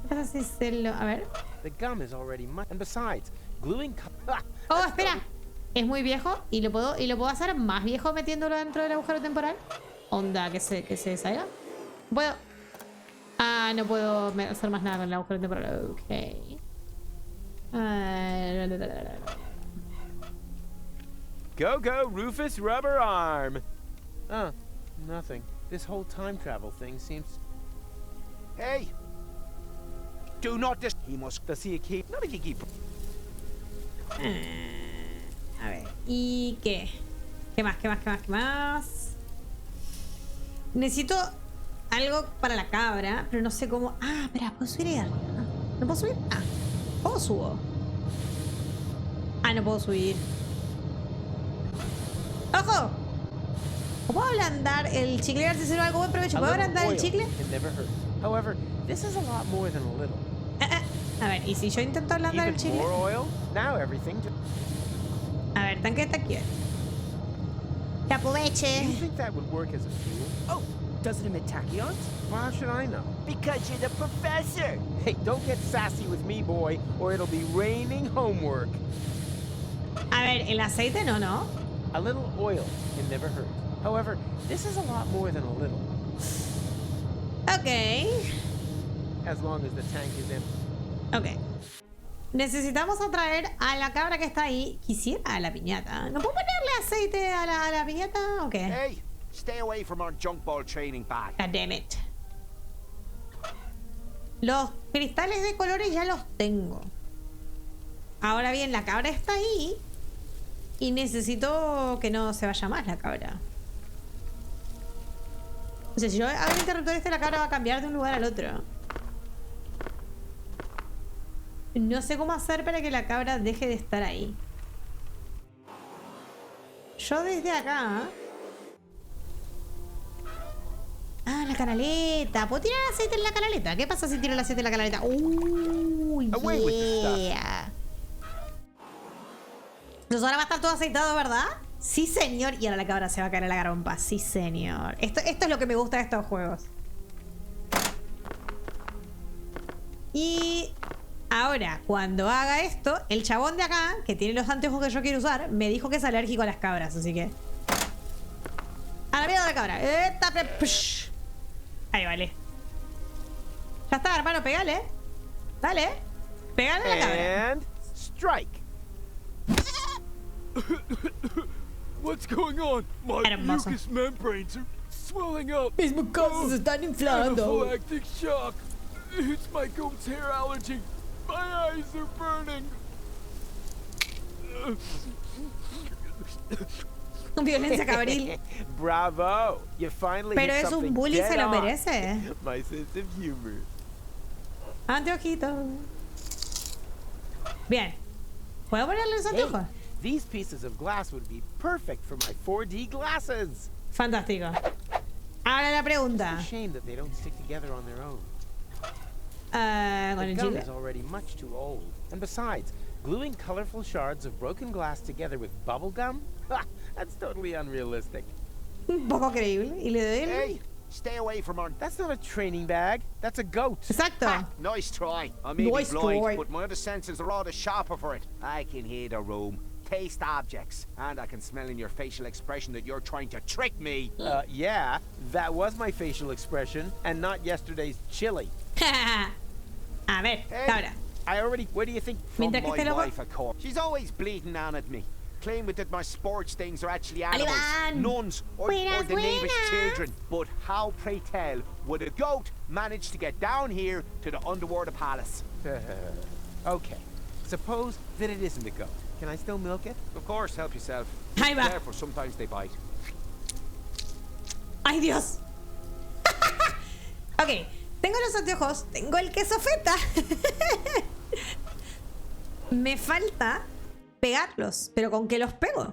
¿Qué pasa si se lo...? A ver. The gum is already much. And besides, gluing... Oh, espera. Es muy viejo y lo puedo hacer más viejo metiéndolo dentro del agujero temporal. Onda, que se salga. ¿Puedo? Ah, no puedo hacer más nada con el agujero temporal. Ok. Go, Rufus Rubber Arm. Oh, nothing. This whole time travel thing seems... Hey! Do not dis... He must... Does he keep... Not if he keep... A ver. ¿Y qué? ¿Qué más? Necesito algo para la cabra, pero no sé cómo... Ah, espera, ¿puedo subir ahí arriba? ¿No puedo subir? Ah, ¿cómo subo? Ah, no puedo subir. ¡Ojo! ¿O puedo ablandar el chicle? A ver si sirve algo buen provecho. ¿Puedo ablandar el chicle? It never hurt. However, this is a lot more than a little. A ver, ¿y si yo intento ablandar el Even chicle? more oil? Now everything... A ver, tanque está aquí. Que Do aproveche. you think that would work as a fuel? Oh, does it emit tachyons? How should I know? Because you're the professor. Hey, don't get sassy with me, boy, or it'll be raining homework. A ver, el aceite no. A little oil can never hurt. However, this is a lot more than a little. Ok. As long as the tank is empty. Ok. necesitamos atraer a la cabra que está ahí. Quisiera a la piñata. ¿No puedo ponerle aceite a la piñata o qué? Hey, stay away from our junk ball training bag. God damn it. Los cristales de colores ya los tengo. Ahora bien, la cabra está ahí. Y necesito que no se vaya más la cabra. O sea, si yo hago el interruptor la cabra va a cambiar de un lugar al otro. No sé cómo hacer para que la cabra deje de estar ahí. Yo desde acá... Ah, la canaleta. ¿Puedo tirar aceite en la canaleta? ¿Qué pasa si tiro el aceite en la canaleta? Yeah. Entonces ahora va a estar todo aceitado, ¿verdad? Sí, señor. Y ahora la cabra se va a caer a la garompa. Sí, señor. Esto es lo que me gusta de estos juegos. Y... ahora, cuando haga esto, el chabón de acá, que tiene los anteojos que yo quiero usar, me dijo que es alérgico a las cabras, así que... ¡a la mierda de la cabra! Ahí, vale. Ya está, hermano, pegale. Dale. Pegale a la cabra. And strike. What's going on? My Hermoso. mucous membranes are swelling up. Mis mucosas se están inflando. Anaphylactic shock. It's my goat's hair allergy. My eyes are burning. Violencia cabril. Bravo. You finally Pero hit es un something bully, dead se lo on. merece. My sense of humor. Anteojito. Bien. ¿Puedo ponerle los anteojos? Hey, these pieces of glass would be perfect for my 4D glasses. Fantástico. Ahora la pregunta. It's a shame that they don't stick together on their own. Con The el gum chile. is already much too old. And besides, gluing colorful shards of broken glass together with bubble gum? That's totally unrealistic. Un poco creíble. Y le doy el... Hey, stay away from our... That's not a training bag. That's a goat. Exacto. Ha, nice try. I may Nice be blind, try. but my other senses are all the sharper for it. I can hear the room, taste objects, and I can smell in your facial expression that you're trying to trick me. Yeah, that was my facial expression, and not yesterday's chili. A ver, Hey, cabra. I already... Where do you think... From Mientras que my esté loco. wife, of course. She's always bleating on at me, claiming that my sports things are actually animals, Alibán. nuns, or Buenas, the neighbor's buenas. children. But how, pray tell, would a goat manage to get down here to the underwater palace? Okay, suppose that it isn't a goat. Can I still milk it? Of course, help yourself. Ahí va. Careful, sometimes they bite. ¡Ay, Dios! Ok, tengo los anteojos, tengo el queso feta. Me falta pegarlos, pero ¿con qué los pego?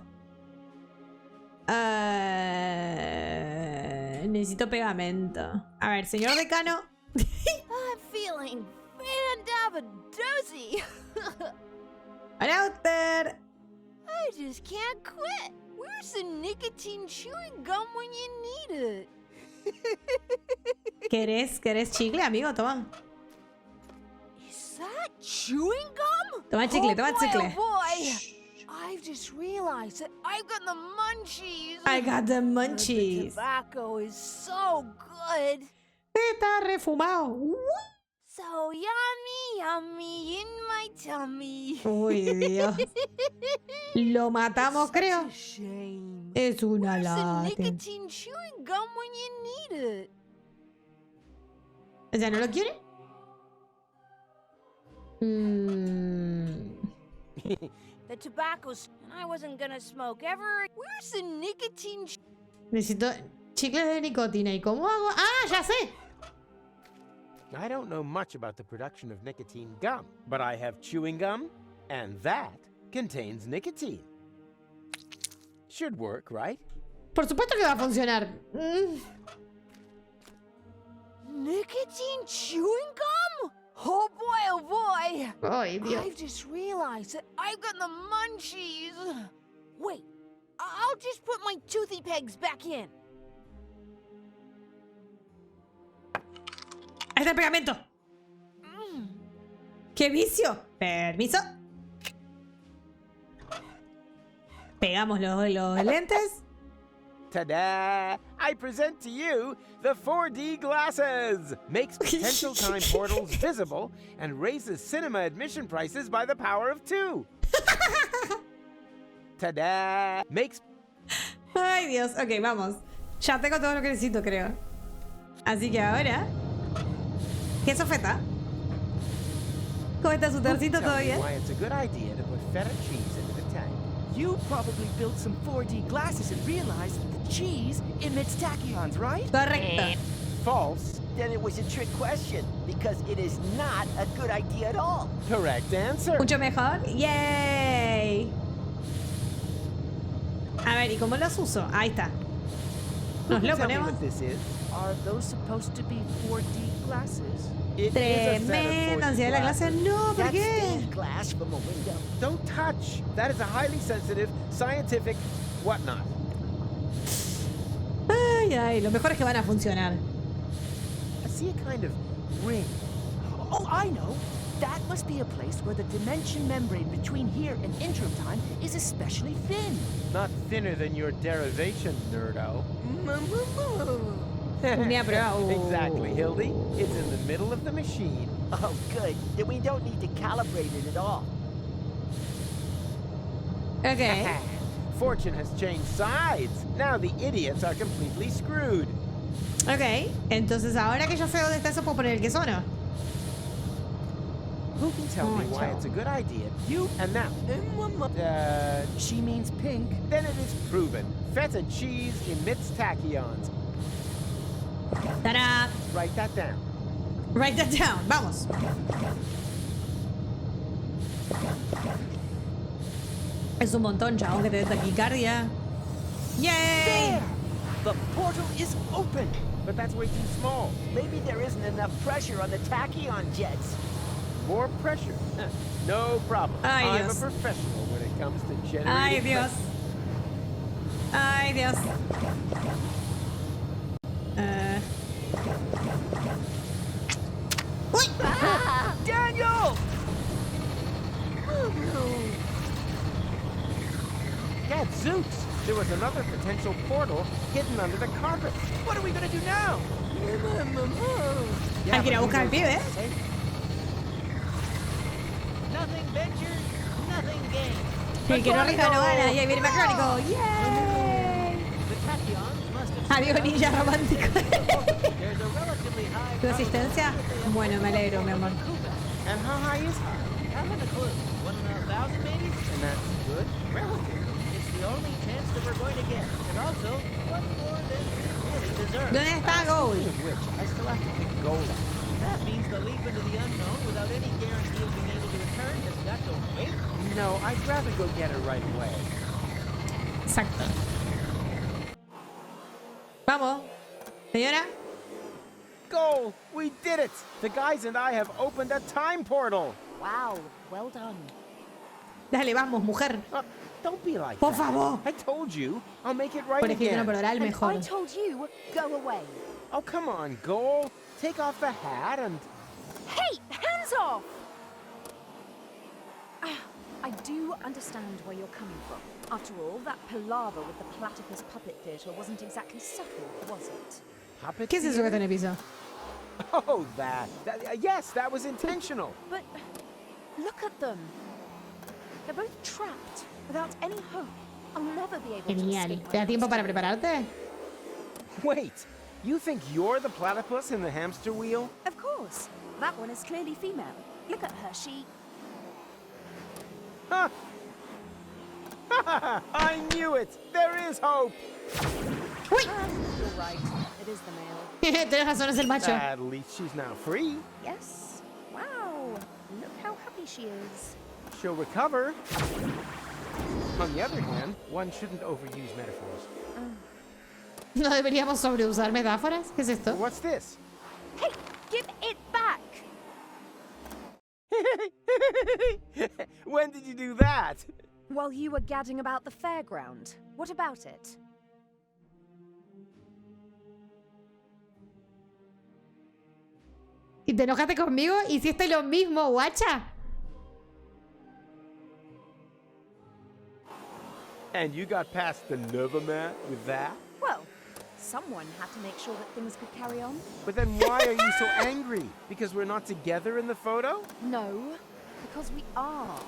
Necesito pegamento. A ver, señor decano. I'm feeling fan-dabba-dozy. Hola, Uther. I just can't quit. Where's the nicotine chewing gum when you need it? ¿Querés chicle, amigo? Toma. Is that chewing gum? Toma chicle, toma chicle. Oh boy! I've just realized that I've got the munchies. I got the The munchies. tobacco is so good. Está refumado. So yummy, yummy in my tummy. Uy, Dios. Lo matamos, creo. Such a shame. Es una Where's the lata. nicotine chewing gum when you need it? O sea, ¿no lo quiere? The tobacco's... and I wasn't gonna smoke ever. Where's the nicotine... Necesito chicles de nicotina. ¿Y cómo hago? ¡Ah, ya sé! I don't know much about the production of nicotine gum, but I have chewing gum, and that contains nicotine. Should work, right? Por supuesto que va a funcionar. Nicotine chewing gum? Oh boy, Ay, Dios. I've just realized that I've got the munchies. Wait, I'll just put my toothy pegs back in. Ahí está el pegamento. ¡Qué vicio! Permiso. Pegamos los lentes. Ta-da! I present to you the 4D glasses! Makes potential time portals visible and raises cinema admission prices by the power of 2. Ta-da! Makes... Ay, Dios. Ok, vamos. Ya tengo todo lo que necesito, creo. Así que ahora... ¿Qué sofeta? ¿Cómo está su tercito? ¿Todo bien? Why it's a good idea to put feta cheese into the tank. You probably built some 4D glasses and realized that the cheese emits tachyons, right? Correcto. False. Then it was a trick question, because it is not a good idea at all. Correct answer. Mucho mejor. ¡Yay! A ver, ¿y cómo los uso? Ahí está. Nos lo Tell me ponemos. what this is. Are those supposed to be 4D glasses? It is a set of 4D Tremenda ansiedad de la clase. glasses. No, ¿por That's qué? stained glass from a window. Don't touch. That is a highly sensitive, scientific whatnot. Ay, ay, lo mejor es que van a funcionar. I see a kind of ring. Oh, I know. That must be a place where the dimension membrane between here and interim time is especially thin. Not thinner than your derivation, nerdo. Me aprueba. Exactly, Hildy. It's in the middle of the machine. Oh, good. Then we don't need to calibrate it at all. Ok. Fortune has changed sides. Now the idiots are completely screwed. Ok. Entonces ahora que ya sé dónde está eso, puedo poner el queso, ¿no? Who can tell me why chao. it's a good idea? You and now. She means pink. Then it is proven. Feta cheese emits tachyons. ¡Tará! Write that down. Write that down. Vamos. Es un montón, chabón, que te dé taquicardia. ¡Yay! The portal is open. But that's way too small. Maybe there isn't enough pressure on the tachyon jets. More pressure. No problem. Ay, I'm Dios. a professional when it comes to generating Ay, Dios. pressure. Ay, Dios. ¡Uy! Daniel! Gadzooks! There was another potential portal hidden under the carpet. What are we gonna do now? Hay que ir a buscar al pibe, ¿eh? Nothing ventured, nothing gained. El que no arriesga no gana. Y ahí viene Macrónico. ¡Yay! The tachyons must have Adiós, ninja romántico. There's a relatively high ¿Tu asistencia? Bueno, me alegro, mi amor. And how high is it? haven't a clue. 1 in 1,000 maybe? And that's good? Relative. It's the only chance that we're going to get. And also, one more than we really deserve. ¿Dónde está Gold? Speaking of which, I still have to pick gold up. That means the leap into the unknown without any guarantee of being able to return has got to wait. No, I'd rather go get it right away. Exacto. Vamos. Señora. Goal! We did it! The guys and I have opened a time portal! Wow, well done. Dale, vamos, mujer. Don't be like Por that. favor. I told you. I'll make it right Por escrito no again. perderá el And mejor. I told you, go away. Oh, come on, Goal. Take off the hat and... Hey, hands off! I do understand where you're coming from. After all, that palaver with the platypus puppet theatre wasn't exactly subtle, was it? Puppet ¿Qué es eso que está theater? en el piso? Oh, that. Yes, that was intentional. But look at them. They're both trapped, without any hope. I'll never be able to Genial. escape. ¿Te da tiempo para prepararte? Wait, you think you're the platypus in the hamster wheel? Of course. That one is clearly female. Look at her, she... Huh. I knew it! There is hope! ¡Uy! You're right. It is the male. Tienes razón, es el macho. At least she's now free. Yes. Wow. Look how happy she is. She'll recover. On the other hand, one shouldn't overuse metaphors. ¿No deberíamos sobreusar metáforas? ¿Qué es esto? What's this? Hey, give it back! When did you do that? While you were gadding about the fairground. What about it? ¿Y te enojaste conmigo? ¿Hiciste lo mismo, guacha? And you got past the Nova mat with that? Well, Someone had to make sure that things could carry on. But then why are you so angry? Because we're not together in the photo? No, because we are.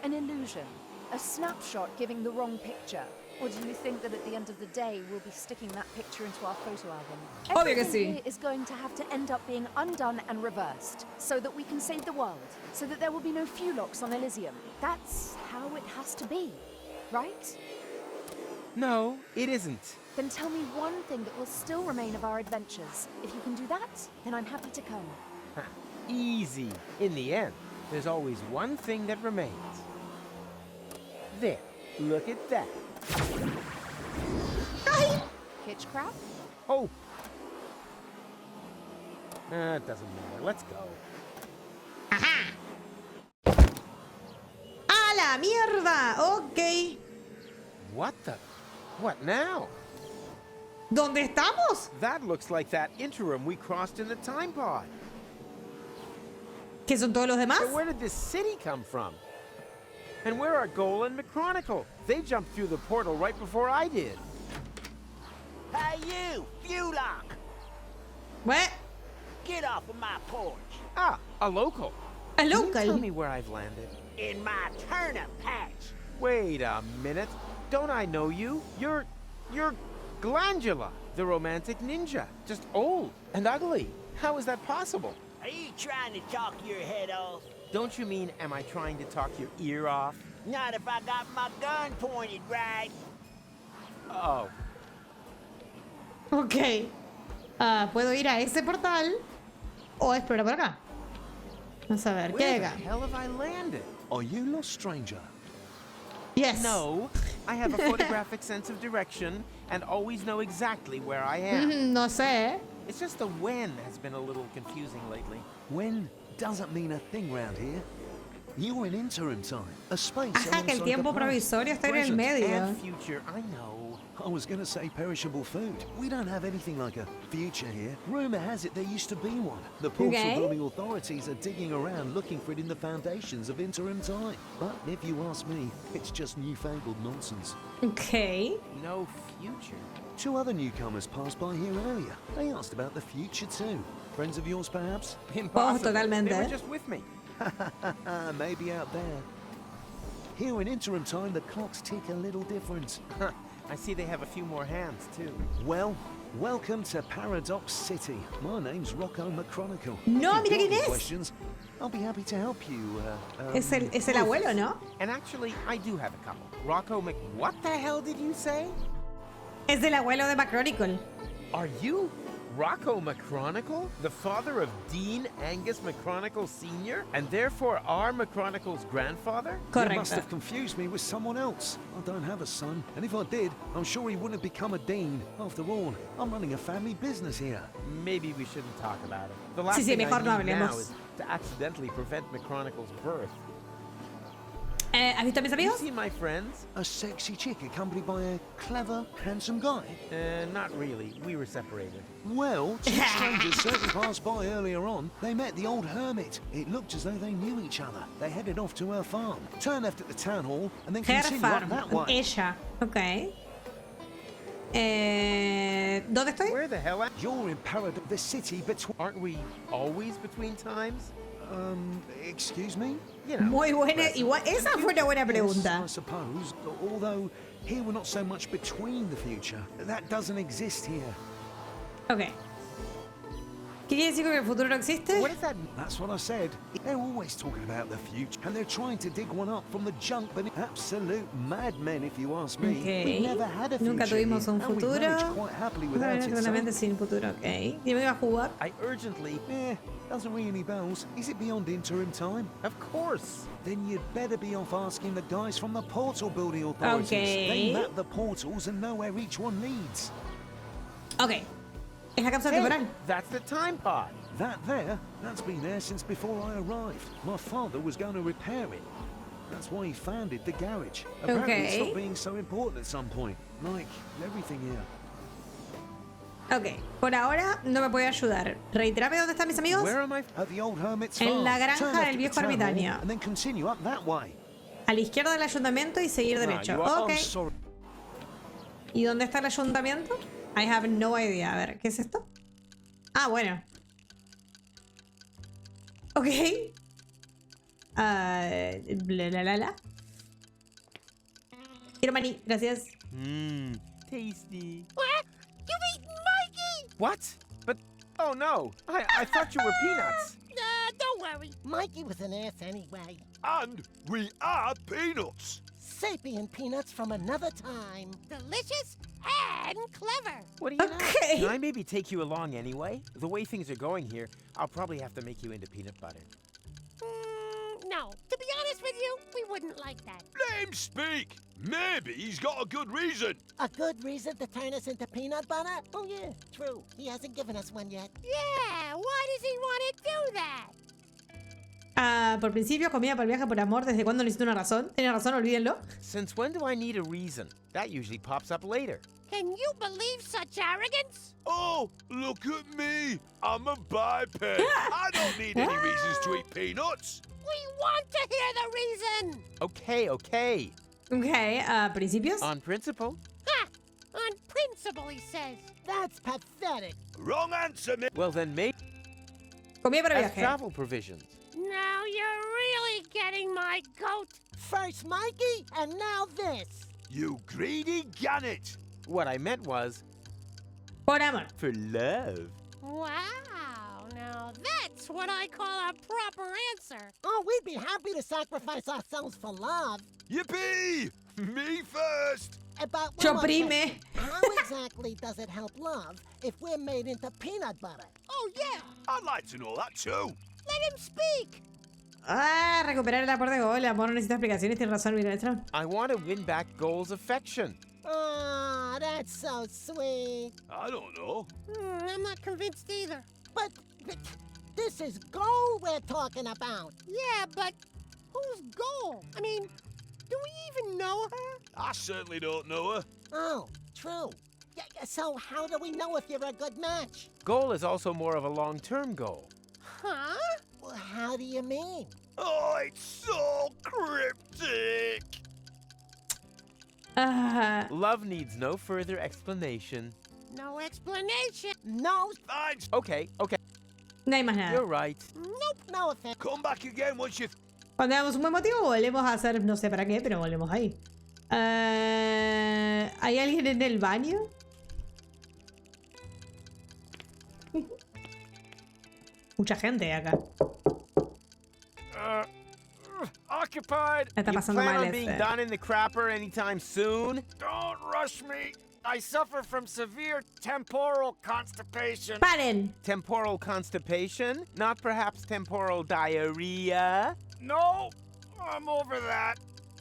An illusion. A snapshot giving the wrong picture. Or do you think that at the end of the day, we'll be sticking that picture into our photo album? Everything here is going to have to end up being undone and reversed, so that we can save the world, so that there will be no Fulocks on Elysium. That's how it has to be, right? No, it isn't. Then tell me one thing that will still remain of our adventures. If you can do that, then I'm happy to come. Easy. In the end, there's always one thing that remains. There, look at that. Kitch crab? Oh! It doesn't matter. Let's go. ¡A la mierda! Ok. What the? What now? ¿Dónde estamos? That looks like that interim we crossed in the time pod. ¿Qué son todos los demás? So where did this city come from? And where are Goal and McChronicle? They jumped through the portal right before I did. Hey, you! Fulock! What? Get off of my porch! Ah, a local. A Can you local? tell me where I've landed? In my turnip patch! Wait a minute. Don't I know you? You're Glandula, the romantic ninja. Just old and ugly. How is that possible? Are you trying to talk your head off? Don't you mean, am I trying to talk your ear off? Not if I got my gun pointed right. Oh. Ok. Puedo ir a ese portal o explorar por acá. Vamos a ver, ¿qué hay Where acá? the hell have I landed? Are you lost, stranger? Yes. No, I have a photographic sense of direction and always know exactly where I am. No sé. It's just the when has been a little confusing lately. When doesn't mean a thing round here. You're in interim time, a space Ajá, que el tiempo provisorio está en el medio. And future, I know. I was gonna say perishable food. We don't have anything like a future here. Rumor has it there used to be one. The portal building authorities are digging around looking for it in the foundations of interim time. But if you ask me, it's just newfangled nonsense. Ok. No future. 2 other newcomers passed by here earlier. They asked about the future too. Friends of yours, perhaps? Impossible. totalmente. They were just with me. Maybe out there. Here in interim time, the clocks tick a little different. I see they have a few more hands, too. Well, welcome to Paradox City. My name's Rocco McChronicle. No, If mira you've quién got es. questions, I'll be happy to help you. Es el abuelo, ¿no? And actually, I do have a couple. Rocco What the hell did you say? Es el abuelo de McChronicle. Are you Rocco McChronicle? The father of Dean Angus McChronicle Sr.? And therefore our McChronicle's grandfather? You must have confused me with someone else. I don't have a son, and if I did, I'm sure he wouldn't have become a dean. After all, I'm running a family business here. Maybe we shouldn't talk about it. The last Sí, thing mejor I no need now hablemos. is to accidentally prevent McChronicle's birth. ¿Has visto a mis Have you amigos? seen my friends? A sexy chick accompanied by a clever, handsome guy? Not really. We were separated. Well, 2 strangers certainly passed by earlier on. They met the old hermit. It looked as though they knew each other. They headed off to her farm, turned left at the town hall, and then Her continued up farm. that way. Ella. Ok. ¿Dónde estoy? Where the hell am You're in Paradox, the city between... Aren't we always between times? Excuse me? You know, Muy buena. Igual, esa fue una buena Yes, pregunta. I suppose, although here we're not so much between the future. That doesn't exist here. Ok. ¿Qué quiere decir que el futuro no existe? What does that mean? That's what I said. They're always talking about the future, and they're trying to dig one up from the junk, but absolute madmen, if you ask me. Ok. We've never had a future Nunca tuvimos here, un and we've futuro. managed quite happily without it. Eternamente sin futuro, ok. ¿Y me iba a jugar? I urgently... Doesn't ring any bells. Is it beyond interim time? Of course. Then you'd better be off asking the guys from the portal building authorities. Okay. They map the portals and know where each one leads. Ok. Es la cápsula Hey, temporal. that's the time pod. That there, that's been there since before I arrived. My father was going to repair it. That's why he founded the garage. Apparently it Okay. stopped being so important at some point. Like everything here. Ok. Por ahora no me puede ayudar. Reiterame dónde están mis amigos. Where am I? At the old hermit's En farm. la granja Turn del left at viejo the town hall, ermitaño. And then continue up that way. A la izquierda del ayuntamiento y seguir derecho. you are- Ok. I'm sorry. ¿Y dónde está el ayuntamiento? I have no idea. A ver, ¿qué es esto? Ah, bueno. Ok. La. Quiero maní, gracias. Mmm, tasty. What? You've eaten Mikey! What? But, oh no, I thought you were peanuts. Don't worry. Mikey was an ass anyway. And we are peanuts. Sapient peanuts from another time. Delicious and clever. What do you know? Okay. Can I maybe take you along anyway? The way things are going here, I'll probably have to make you into peanut butter. No. To be honest with you, we wouldn't like that. Let him speak. Maybe he's got a good reason. A good reason to turn us into peanut butter? Oh yeah, true. He hasn't given us one yet. Yeah, why does he want to do that? Por principio, comida por viaje por amor. ¿Desde cuándo necesito una razón? Tiene razón, olvídenlo. Since when do I need a reason? That usually pops up later. Can you believe such arrogance? Oh, look at me. I'm a biped. I don't need any reasons to eat peanuts. We want to hear the reason. Okay. Ok, principios. On principle. Ha! On principle, he says. That's pathetic. Wrong answer, me. Well then maybe Comida para as viaje. travel provisions. Now you're really getting my goat. First Mikey, and now this. You greedy gannet. What I meant was Por amor. for love. Wow, now that's what I call a proper answer. Oh, we'd be happy to sacrifice ourselves for love. Yippee! Me first. But Yo one more prime. question. How exactly does it help love if we're made into peanut butter? Oh, yeah, I'd like to know that too. let him speak. Recuperar el aporte de Gol. El amor no necesita explicaciones. Tiene razón, mi maestro. I want to win back Goal's affection. Oh, that's so sweet. I don't know. I'm not convinced either. But this is gold we're talking about. Yeah, but who's Goal? I mean, do we even know her? I certainly don't know her. Oh, true. So how do we know if you're a good match? Goal is also more of a long-term goal. Huh? Well, how do you mean? Oh, it's so cryptic. Love needs no further explanation. No explanation. No, Thanks. Okay. No hay más nada. You're right. nope, no offense. Come back again once you've... Cuando damos un buen motivo, volvemos a hacer, no sé para qué, pero volvemos ahí. ¿Hay alguien en el baño? Mucha gente acá. Occupied. Está You pasando plan mal on being este. done in the crapper anytime soon? Don't rush me. I suffer from severe temporal constipation. ¡Paren! Temporal constipation? Not perhaps temporal diarrhea? No, I'm over that.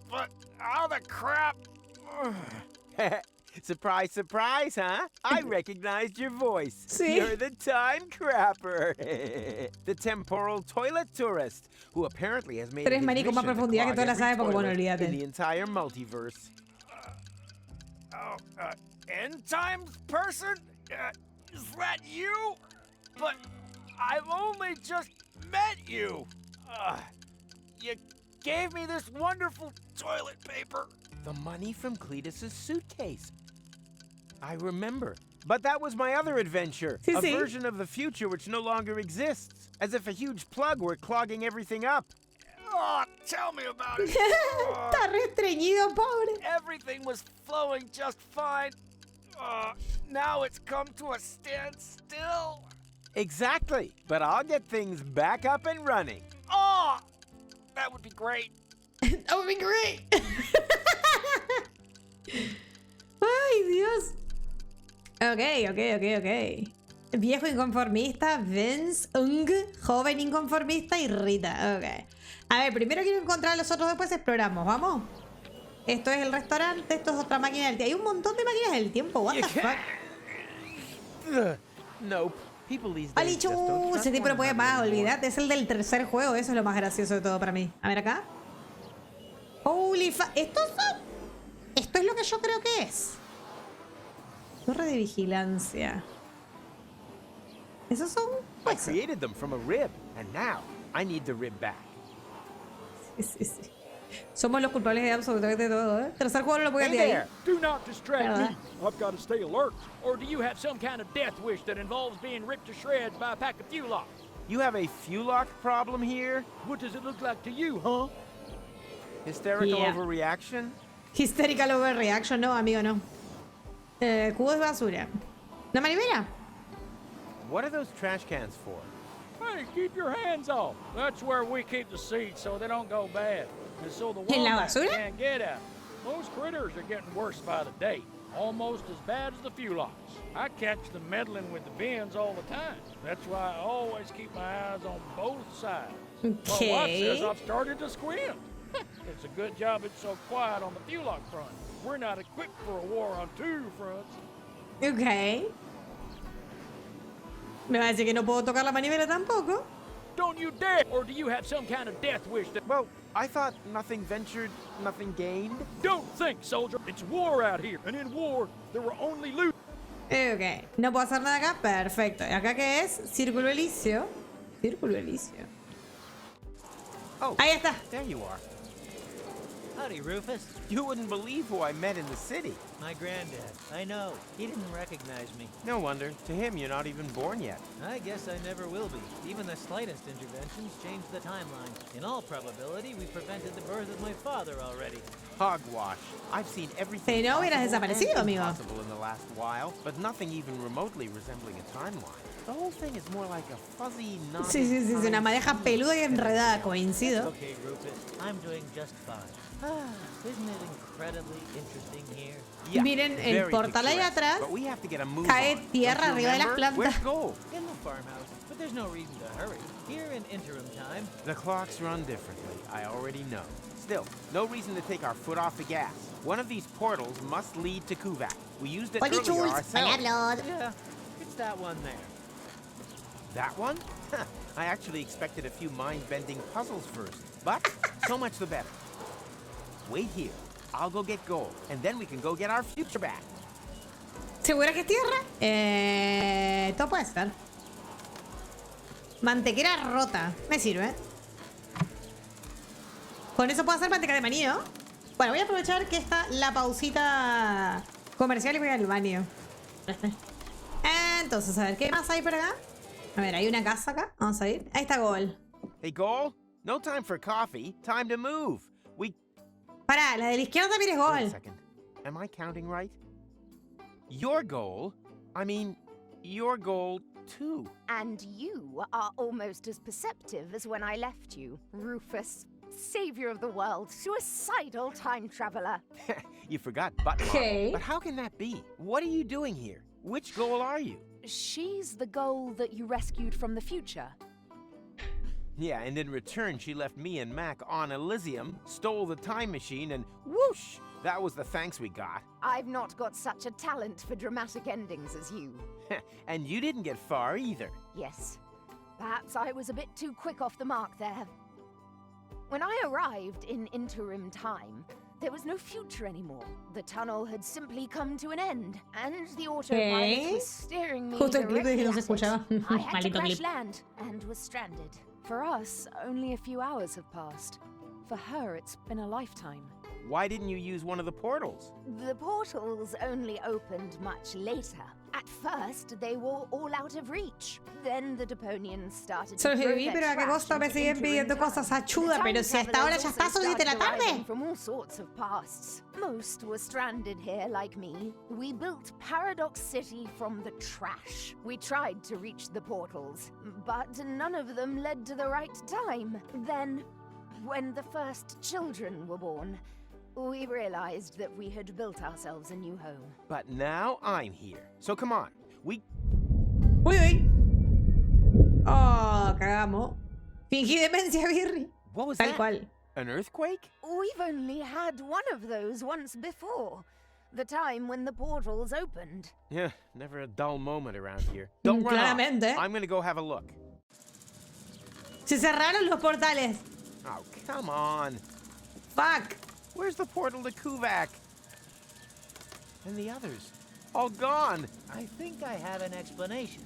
But how the crap? Surprise, surprise, huh? I recognized your voice. Sí. You're the time crapper. The temporal toilet tourist, who apparently has made Tres it his maricos más mission to profundidad que clog todas las every sabe Pokémon, toilet olvídate. in the entire multiverse. End times person? Is that you? But I've only just met you. You gave me this wonderful toilet paper. The money from Cletus's suitcase. I remember. But that was my other adventure. Sí, a sí. version of the future which no longer exists. As if a huge plug were clogging everything up. Oh, tell me about it. Está re estreñido, pobre. Everything was flowing just fine. Now it's come to a standstill. Exactly. But I'll get things back up and running. Oh, that would be great. That would be great. Ay, Dios. Ok. Viejo inconformista, Vince, joven inconformista y Rita. Ok. A ver, primero quiero encontrar a los otros, después exploramos. ¿Vamos? Esto es el restaurante, esto es otra máquina del tiempo. Hay un montón de máquinas del tiempo. What the fuck? Nope. People these days Alichu, just don't trust ese tipo no one puede another más, anymore. olvídate. Es el del tercer juego, eso es lo más gracioso de todo para mí. A ver acá. Holy fuck. Esto es lo que yo creo que es. Torre de vigilancia. Esos son I huesos. created them from a rib, and now I need the rib back. Sí. Somos los culpables de absolutamente todo, ¿eh? Tercer juego no lo puede Hey ahí. there! Do not distract ¿Verdad? me. I've got to stay alert. Or do you have some kind of death wish that involves being ripped to shreds by a pack of Fulock? You have a Fulock problem here? What does it look like to you, huh? Hysterical Yeah. overreaction? Hysterical overreaction, no, amigo, no. Cubos de basura. ¿La manivela? What are those trash cans for? Hey, keep your hands off. That's where we keep the seeds so they don't go bad. And so the ¿En la wombat basura? can't get out. Those critters are getting worse by the day. Almost as bad as the Fulocks. I catch them meddling with the bins all the time. That's why I always keep my eyes on both sides. My wife says Okay. I've started to squint. It's a good job it's so quiet on the Fulock front. We're not equipped for a war on two fronts. Ok. Me va a decir que no puedo tocar la manivela tampoco. Don't you dare! Or do you have some kind of death wish that... Well, I thought nothing ventured, nothing gained. Don't think, soldier. It's war out here. And in war, there were only loot. Ok. No puedo hacer nada acá. Perfecto. ¿Y acá qué es? Círculo elicio. Círculo elicio. Oh, Ahí está. there you are. Howdy, Rufus. You wouldn't believe who I met in the city. My granddad. I know. He didn't recognize me. No wonder. To him, you're not even born yet. I guess I never will be. Even the slightest interventions changed the timeline. In all probability, we prevented the birth of my father already. Hogwash. I've seen everything Si no hubieras possible desaparecido, and amigo. impossible in the last while, but nothing even remotely resembling a timeline. The whole thing is more like a fuzzy, Sí, sí, sí. Es una madeja peluda y enredada. Coincido. Okay, Rufus. I'm doing just fine. Isn't it incredibly interesting here? Yeah, Miren el very portal ahí picturesque, atrás. but we have to get a move Cae on. tierra Don't you arriba de las remember? Where's plantas. gold? In the farmhouse. But there's no reason to hurry. Here in interim time. The clocks run differently. I already know. Still, no reason to take our foot off the gas. One of these portals must lead to Kuvak. We used it Hola, earlier Jules. ourselves. Hola, Yeah, it's that one there. That one? I actually expected a few mind-bending puzzles first, but so much the better. Wait here. I'll go get gold, and then we can go get our future back. ¿Segura que es tierra? Esto puede ser. Mantequera rota. Me sirve. Con eso puedo hacer manteca de maní, ¿no? Bueno, voy a aprovechar que está la pausita comercial y voy al baño. Entonces, a ver, ¿qué más hay por acá? A ver, hay una casa acá. Vamos a ir. Ahí está Gol. Hey, Gol? No time for coffee. Time to move. We... Pará, la de la izquierda también es Wait a Gol. second. Am I counting right? Your goal? I mean, your goal too. And you are almost as perceptive as when I left you, Rufus. Savior of the world, suicidal time traveler. You forgot Butler. Okay. But how can that be? What are you doing here? Which goal are you? She's the goal that you rescued from the future. Yeah, and in return, she left me and Mac on Elysium, stole the time machine, and whoosh! That was the thanks we got. I've not got such a talent for dramatic endings as you. And you didn't get far either. Yes. Perhaps I was a bit too quick off the mark there. When I arrived in interim time, there was no future anymore. The tunnel had simply come to an end, and the autopilot was steering me Justo el clip de que directly no se at it. escuchaba. I had to Maldito crash clip. land and was stranded. For us, only a few hours have passed. For her, it's been a lifetime. Why didn't you use one of the portals? The portals only opened much later. At first, they were all out of reach. Then the Deponians started to Sobreviví, throw pero their a qué trash costo me into siguen interim pidiendo time. cosas ayuda, The pero time si hasta ahora ya travelers está also son 7 de la started arriving tarde. from all sorts of pasts. Most were stranded here like me. We built Paradox City from the trash. We tried to reach the portals, but none of them led to the right time. Then, when the first children were born, we realized that we had built ourselves a new home. But now I'm here. So come on. Uy, uy. Oh, cagamos. Fingí demencia, Birri. What was Tal that? cual. An earthquake? We've only had one of those once before. The time when the portals opened. Yeah, never a dull moment around here. Don't run off. Claramente. I'm gonna go have a look. Se cerraron los portales. Oh, come on. Fuck. Where's the portal to Kuvak? And the others? All gone. I think I have an explanation.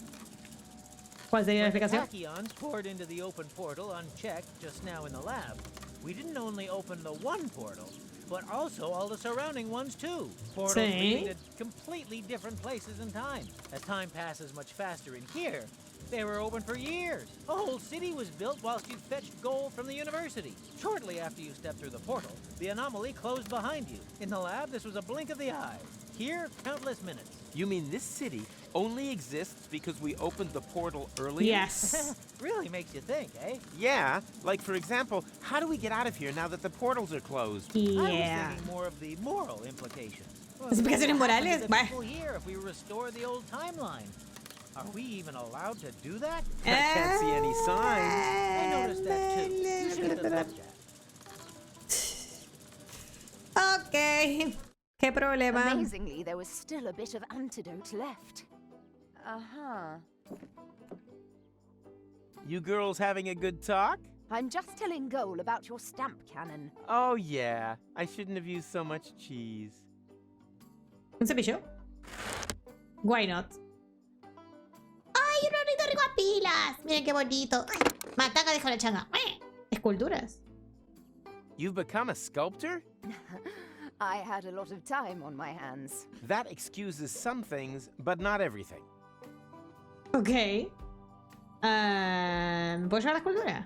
¿Cuál sería la When the explicación? tachyons poured into the open portal unchecked just now in the lab, We didn't only open the one portal, but also all the surrounding ones too. Portals leading to completely different places in time. As time passes much faster in here, they were open for years. A whole city was built whilst you fetched gold from the university. Shortly after you stepped through the portal, the anomaly closed behind you. In the lab, this was a blink of the eye. Here, countless minutes. You mean this city only exists because we opened the portal earlier? Yes. Really makes you think, eh? Yeah. Like, for example, how do we get out of here now that the portals are closed? Yeah. I was thinking more of the moral implications. Las implicaciones morales. People here if we restore the old timeline. Are we even allowed to do that? I can't see any signs. I noticed that too. You should have looked at. Okay. ¿Qué problema? Amazingly, there was still a bit of antidote left. You girls having a good talk? I'm just telling Goal about your stamp cannon. Oh, yeah. I shouldn't have used so much cheese. ¿Un cepillo? Why not? ¡Ay, un ornitorrinco a pilas! Miren qué bonito. Mataca dejó la changa. ¿Esculturas? You've become a sculptor? I had a lot of time on my hands. That excuses some things, but not everything. Ok. ¿Puedo llevar la escultura?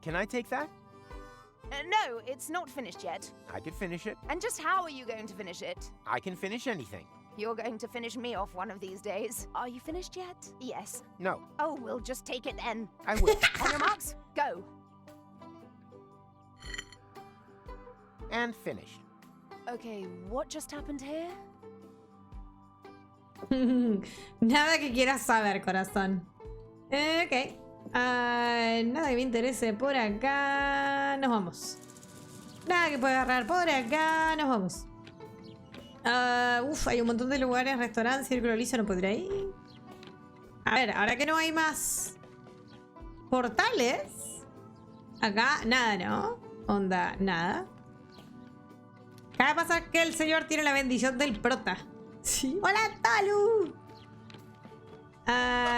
Can I take that? No, it's not finished yet. I could finish it. And just how are you going to finish it? I can finish anything. You're going to finish me off one of these days. Are you finished yet? Yes. No. Oh, we'll just take it then. I will. On your marks, go. And finished. Okay, what just happened here? Nada que quieras saber, corazón. Ok. Nada que me interese por acá. Nos vamos. Nada que pueda agarrar por acá. Nos vamos. Hay un montón de lugares. Restaurante, círculo liso. No podré ir. A ver, ahora que no hay más portales. Acá, nada, ¿no? Onda, nada. Acaba de pasar que el señor tiene la bendición del prota. Sí. ¡Hola, Talu!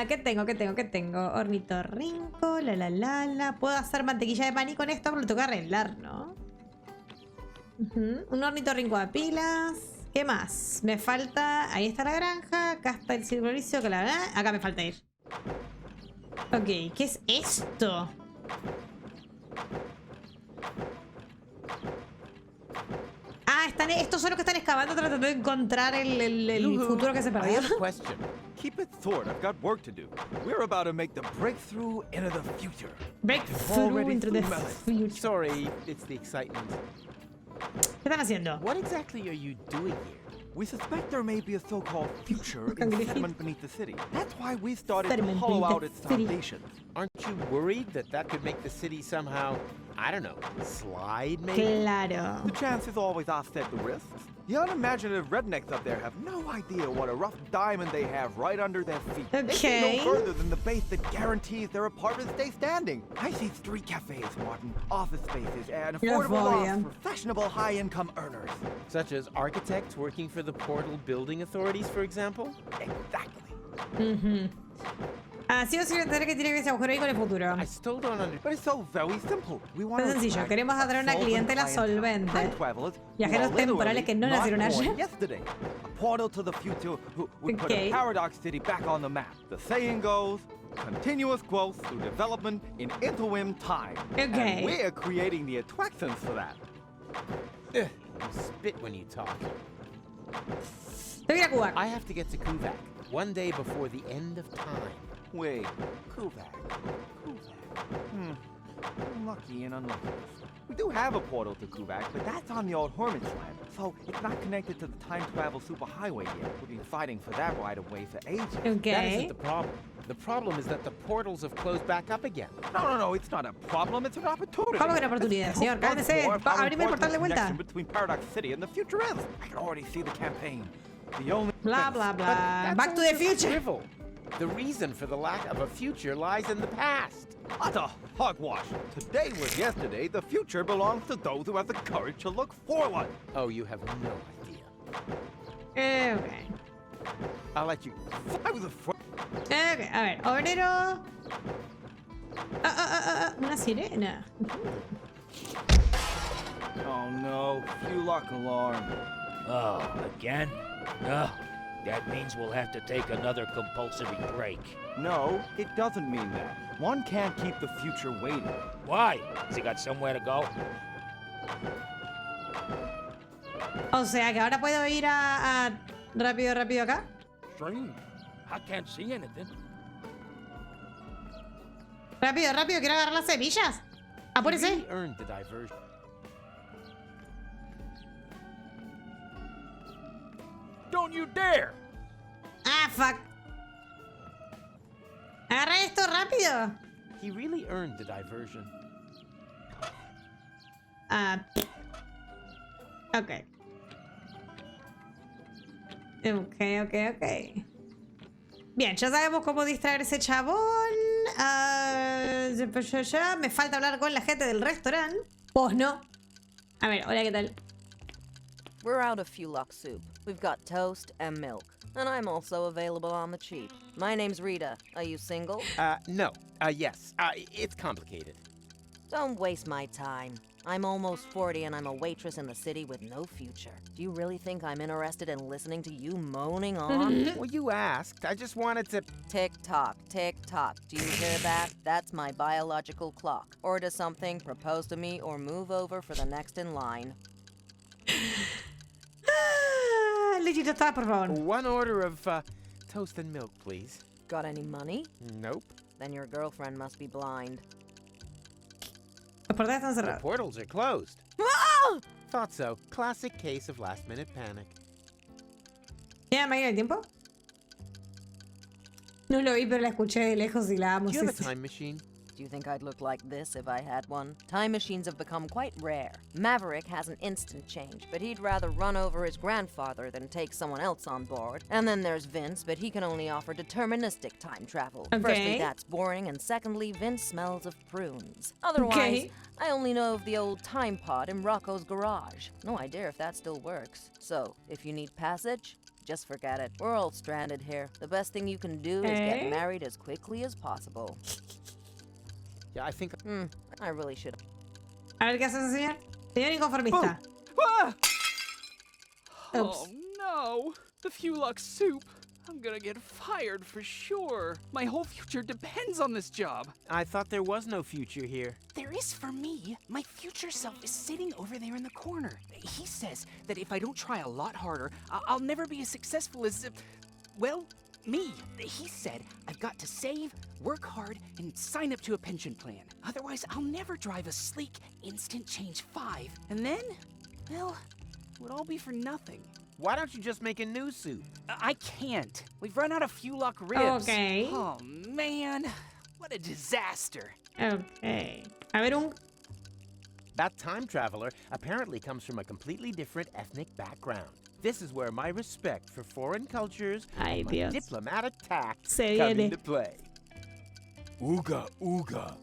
¿Qué tengo? Ornitorrinco, la. Puedo hacer mantequilla de maní con esto, pero lo tengo que arreglar, ¿no? Un ornitorrinco a pilas. ¿Qué más? Me falta... Ahí está la granja. Acá está el círculo liso. Acá me falta ir. Ok, ¿qué es esto? Estos son los que están excavando tratando de encontrar el futuro que se perdió. Keep it short. I've got work to do. We're about to make the breakthrough into the future. Breakthrough into the future. Sorry, it's the excitement. ¿Qué están haciendo? What exactly are you doing here? We suspect there may be a so-called future in sediment beneath the city. That's why we started to hollow out its foundations. Aren't you worried that that could make the city somehow, I don't know, slide maybe? Claro. The chances always offset the risks. The unimaginative rednecks up there have no idea what a rough diamond they have right under their feet. Okay. They see no further than the base that guarantees their apartments stay standing. I see street cafes, Martin, office spaces, and affordable lofts for fashionable high-income earners. Such as architects working for the portal building authorities, for example? Exactly. Así o sí entender que tiene que ver ese agujero ahí con el futuro. I still don't understand. But it's so very simple. We want Es sencillo, queremos atraer una clientela solvente. Viajeros temporales que no nacieron allá. Yesterday, a portal to the future would put a paradox city back on the map. The saying goes, continuous growth through development in interim time. Okay. And we're creating the attractions for that. You spit when you talk. Tengo que ir a Cuba. I have to get to Kuvak one day before the end of time. Wait, Kuvak. Lucky and unlucky. We do have a portal to Kuvak, but that's on the old Hermit's land, so it's not connected to the time travel superhighway yet. We've been fighting for that right of way for ages. Okay. That isn't the problem. The problem is that the portals have closed back up again. No, it's not a problem, it's an opportunity. ¿Cómo que una oportunidad, señor? Cálmese. Abrime el portal de vuelta. Between Paradox City and the future is. I can already see the campaign. The only blah blah blah. Back to the future. Drivel. The reason for the lack of a future lies in the past. Utter hogwash. Today was yesterday. The future belongs to those who have the courage to look forward. Oh, you have no idea. Okay. I'll let you. I was afraid. Okay, a ver, obrero. Una sirena. Oh no, Fulock alarm. Oh, again? Oh, that means we'll have to take another compulsory break. No, it doesn't mean that. One can't keep the future waiting. Why? Has he got somewhere to go? O sea que ahora puedo ir a rápido acá. Strange. I can't see anything. Rápido, quiero agarrar las semillas. Apúrese. He really earned the diversion. Don't you dare! Ah, fuck. Agarra esto rápido. He really earned the diversion. Ok. Bien, ya sabemos cómo distraer ese chabón. Me falta hablar con la gente del restaurante. Vos no. A ver, hola, ¿qué tal? We're out of Fulock soup. We've got toast and milk. And I'm also available on the cheap. My name's Rita. Are you single? No. Yes. It's complicated. Don't waste my time. I'm almost 40 and I'm a waitress in the city with no future. Do you really think I'm interested in listening to you moaning on? Well, you asked. I just wanted to... Tick-tock, tick-tock. Do you hear that? That's my biological clock. Order something, propose to me, or move over for the next in line. Lechita está, por favor. One order of toast and milk, please. Got any money? Nope. Then your girlfriend must be blind. Los portales están The cerrados. portals are closed. Ah! Thought so. Classic case of last-minute panic. ¿Tiene máquina del tiempo? No lo vi, pero la escuché de lejos y la amo. Do you have a time machine? Do you think I'd look like this if I had one? Time machines have become quite rare. Maverick has an instant change, but he'd rather run over his grandfather than take someone else on board. And then there's Vince, but he can only offer deterministic time travel. Okay. Firstly, that's boring, and secondly, Vince smells of prunes. Otherwise, I only know of the old time pod in Rocco's garage. No idea if that still works. So, if you need passage, just forget it. We're all stranded here. The best thing you can do is get married as quickly as possible. Yeah, I think... I really should. A ver qué hace ese señor. Señor inconformista. Oh no! The Fulock soup. I'm gonna get fired for sure. My whole future depends on this job. I thought there was no future here. There is for me. My future self is sitting over there in the corner. He says that if I don't try a lot harder, I'll never be as successful as, well, me. He said I've got to save, work hard, and sign up to a pension plan. Otherwise, I'll never drive a sleek Instant Change 5. And then, well, it would all be for nothing. Why don't you just make a new suit? I can't. We've run out of Fulock ribs. Okay. Oh, man. What a disaster. Okay. A ver That time traveler apparently comes from a completely different ethnic background. This is where my respect for foreign cultures and my diplomatic tact come into play. Ooga, ooga.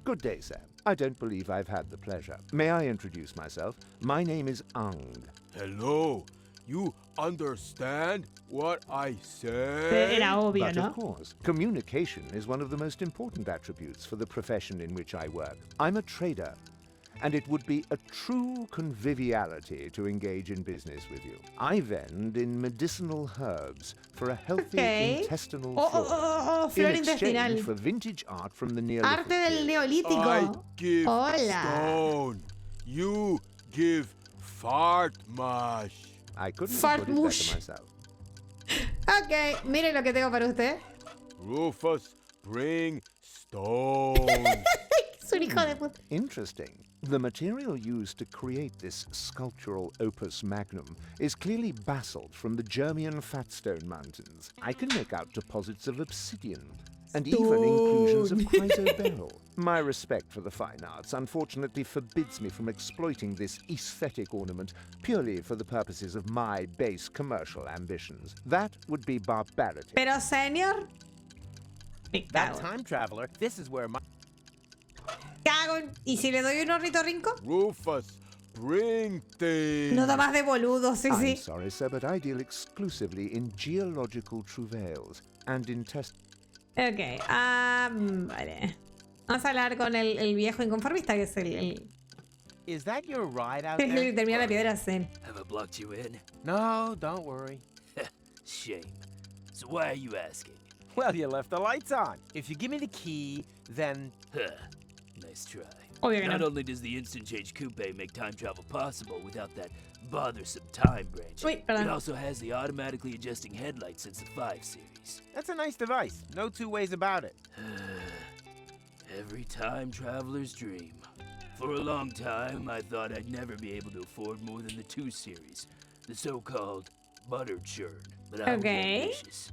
Good day, Sam. I don't believe I've had the pleasure. May I introduce myself? My name is Ang. Hello. You understand what I say? Era obvio, But ¿no? of course, communication is one of the most important attributes for the profession in which I work. I'm a trader, and it would be a true conviviality to engage in business with you. I vend in medicinal herbs for a healthy intestinal flora. flora in exchange intestinal. for vintage art from the Neolithic Arte del Neolítico. I give Hola. stone. You give fart mash. I couldn't Fart have put it mush. better myself. Ok, mire lo que tengo para usted. Rufus, bring stone. Es un hijo de puta. Interesting. The material used to create this sculptural opus magnum is clearly basalt from the Germian Fatstone Mountains. I can make out deposits of obsidian and even inclusions of chrysoberyl. My respect for the fine arts unfortunately forbids me from exploiting this aesthetic ornament purely for the purposes of my base commercial ambitions. That would be barbarity. Pero, señor. That time traveler, this is where my... Cago. ¿Y si le doy un ornitorrinco? Rufus, bring things. No da más de boludo, sí, I'm sí. sorry, sir, but I deal exclusively in geological travails and in Ok, vale. Vamos a hablar con el viejo inconformista, que es el is that your ride out there? Termina la piedra zen. Have I blocked you in? No, don't worry. Shame. So why are you asking? Well, you left the lights on. If you give me the key, then... Nice try. Not only does the instant change coupe make time travel possible without that bothersome time branch, it also has the automatically adjusting headlights since the 5 series. That's a nice device. No two ways about it. Every time traveler's dream. For a long time, I thought I'd never be able to afford more than the 2 series, the so-called butter churn. But I was ambitious.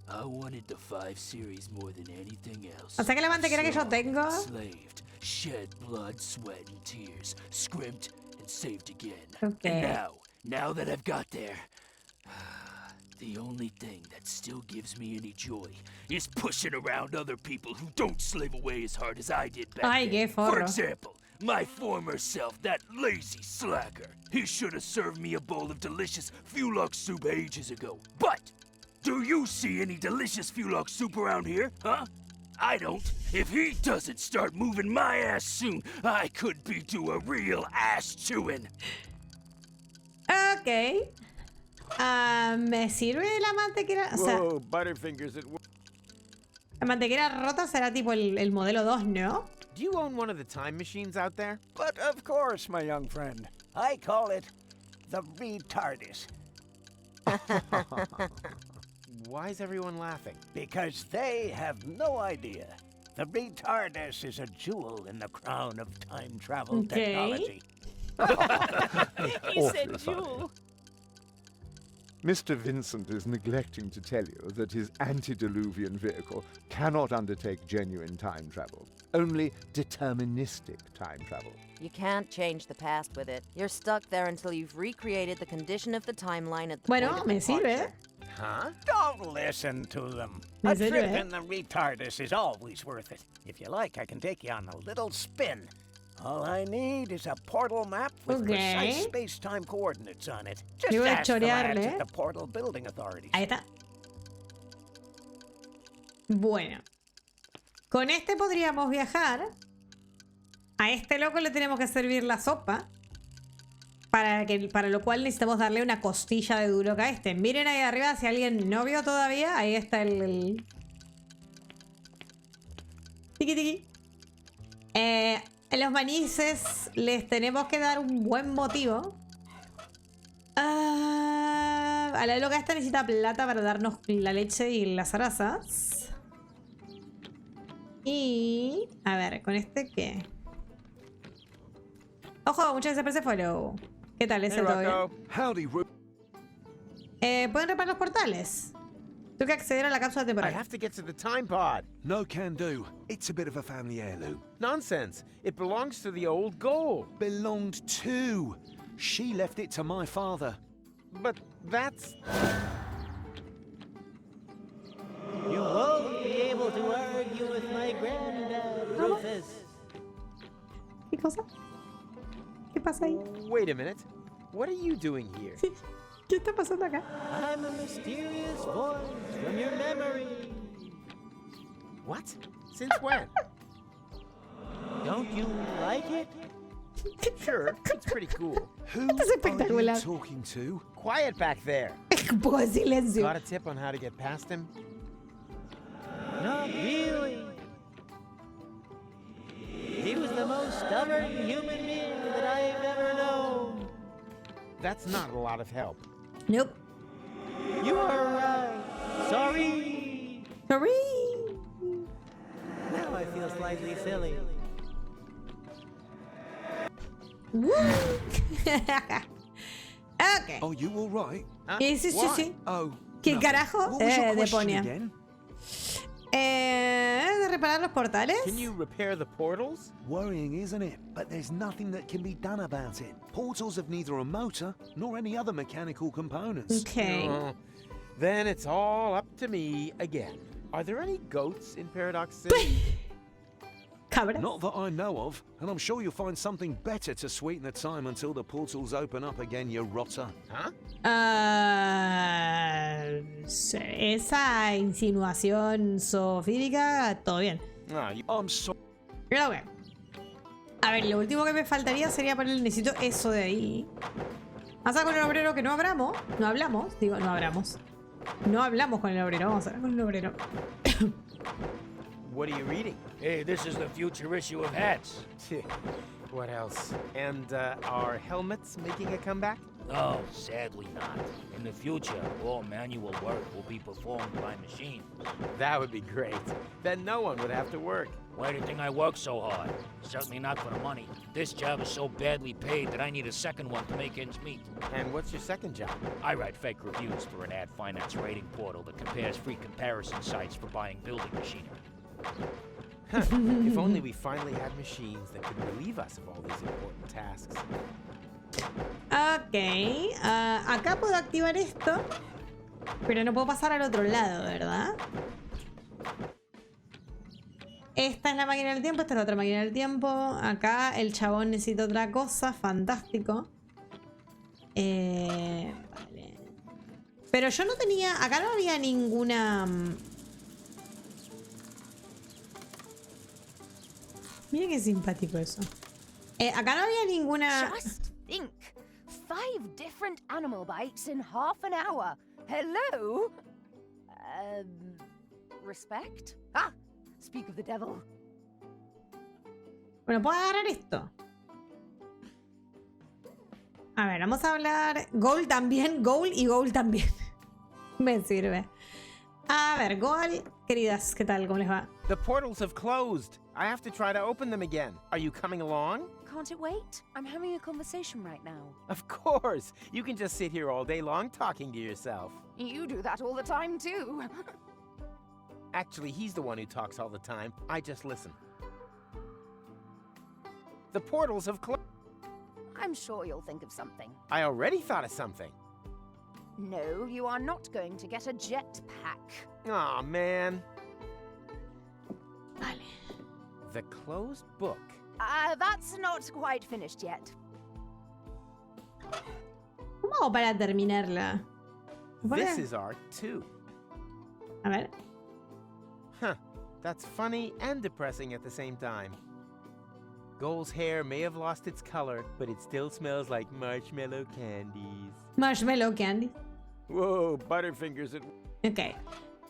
I wanted the 5 series more than anything else. O sea que la mantequera que yo tengo. Slaved, shed blood, sweat, and tears, scrimped and saved again. Okay. And now that I've got there, the only thing that still gives me any joy is pushing around other people who don't slave away as hard as I did back then. For example, my former self, that lazy slacker. He should have served me a bowl of delicious Fulux soup ages ago. But do you see any delicious Fulux soup around here, huh? I don't. If he doesn't start moving my ass soon, I could be due a real ass chewing. Ok. ¿Me sirve la mantequera? O sea, Whoa, Butterfingers at work. la mantequera rota será tipo el modelo 2, ¿no? Do you own one of the time machines out there? But of course, my young friend. I call it the retardis. Why is everyone laughing? Because they have no idea. The retardis is a jewel in the crown of time travel technology. He said jewel. Mr. Vincent is neglecting to tell you that his antediluvian vehicle cannot undertake genuine time travel, only deterministic time travel. You can't change the past with it. You're stuck there until you've recreated the condition of the timeline at the Bueno, point of me departure. sirve. Huh? Don't listen to them. A trip in the retardis is always worth it. If you like, I can take you on a little spin. All I need is a portal map with precise space-time coordinates on it. Just ask the lads at the portal building authorities. Ahí está. Bueno. Con este podríamos viajar. A este loco le tenemos que servir la sopa. Para lo cual necesitamos darle una costilla de Duroc a este. Miren ahí arriba, si alguien no vio todavía, ahí está el... Tiki tiki. A los manices les tenemos que dar un buen motivo. A la loca esta necesita plata para darnos la leche y las zarazas. Y... A ver, ¿con este qué? Ojo, muchas gracias por ese follow. ¿Qué tal? ¿Ese todo bien? Pueden reparar los portales. Tengo que acceder a la cápsula temporal. I have to get to the time pod. No can do. It's a bit of a family heirloom. Nonsense. It belongs to the old goal. Belonged to. She left it to my father. But that's... You won't be able to argue with my granddad, Rufus. ¿Qué cosa? ¿Qué pasa ahí? Wait a minute. What are you doing here? ¿Qué está pasando acá? I'm a mysterious voice from your memory. What? Since when? Don't you like it? Sure, it's pretty cool. Who Esto es espectacular. are you talking to? Quiet back there. Un poco de silencio. Got a tip on how to get past him? Not really. He was the most stubborn human being that I've ever known. That's not a lot of help. Nope. You are right. Sorry. Sorry. Now I feel slightly silly. Woo. Ok. Are you all right? Sí, sí, sí, sí. Oh. ¿Qué no. carajo? What was your question Deponia. again? ¿De reparar los portales? Can you repair the portals? Worrying, isn't it? But there's nothing that can be done about it. Portals have neither a motor nor any other mechanical components. Okay. Then it's all up to me again. Are there any goats in Paradox City? Cabra. Not that I know of, and I'm sure you'll find something better to sweeten the time until the portals open up again, you rotter. Huh? Esa insinuación zoofílica, todo bien. I'm sorry. Pero bueno. A ver, lo último que me faltaría sería poner, necesito eso de ahí. Pasa con el obrero que no hablamos. No hablamos con el obrero. Vamos a hablar con el obrero. What are you reading? Hey, this is the future issue of hats. What else? And are helmets making a comeback? No, sadly not. In the future, all manual work will be performed by machines. That would be great. Then no one would have to work. Why do you think I work so hard? Certainly not for the money. This job is so badly paid that I need a second one to make ends meet. And what's your second job? I write fake reviews for an ad finance rating portal that compares free comparison sites for buying building machinery. If only we finally had machines that could relieve us of all these important tasks. Ok. Acá puedo activar esto. Pero no puedo pasar al otro lado, ¿verdad? Esta es la máquina del tiempo, esta es la otra máquina del tiempo. Acá el chabón necesita otra cosa. Fantástico. Vale. Pero yo no tenía... Acá no había ninguna... Mira qué simpático eso. Acá no había ninguna... Just think. 5 different animal bites in half an hour. Hello? Respect? Ah! Speak of the devil. Bueno, puedo agarrar esto. A ver, vamos a hablar... Goal también, goal y goal también. Me sirve. A ver, goal, queridas, ¿qué tal? ¿Cómo les va? The portals have closed. I have to try to open them again. Are you coming along? Can't it wait? I'm having a conversation right now. Of course. You can just sit here all day long talking to yourself. You do that all the time too. Actually, he's the one who talks all the time. I just listen. The portals have closed. I'm sure you'll think of something. I already thought of something. No, you are not going to get a jetpack. Aw, man. Vale. The closed book. That's not quite finished yet. ¿Cómo hago para terminarla? This is art too. A ver. Huh. That's funny and depressing at the same time. Goal's hair may have lost its color, but it still smells like marshmallow candies. Marshmallow candy. Whoa, Butterfingers. Ok.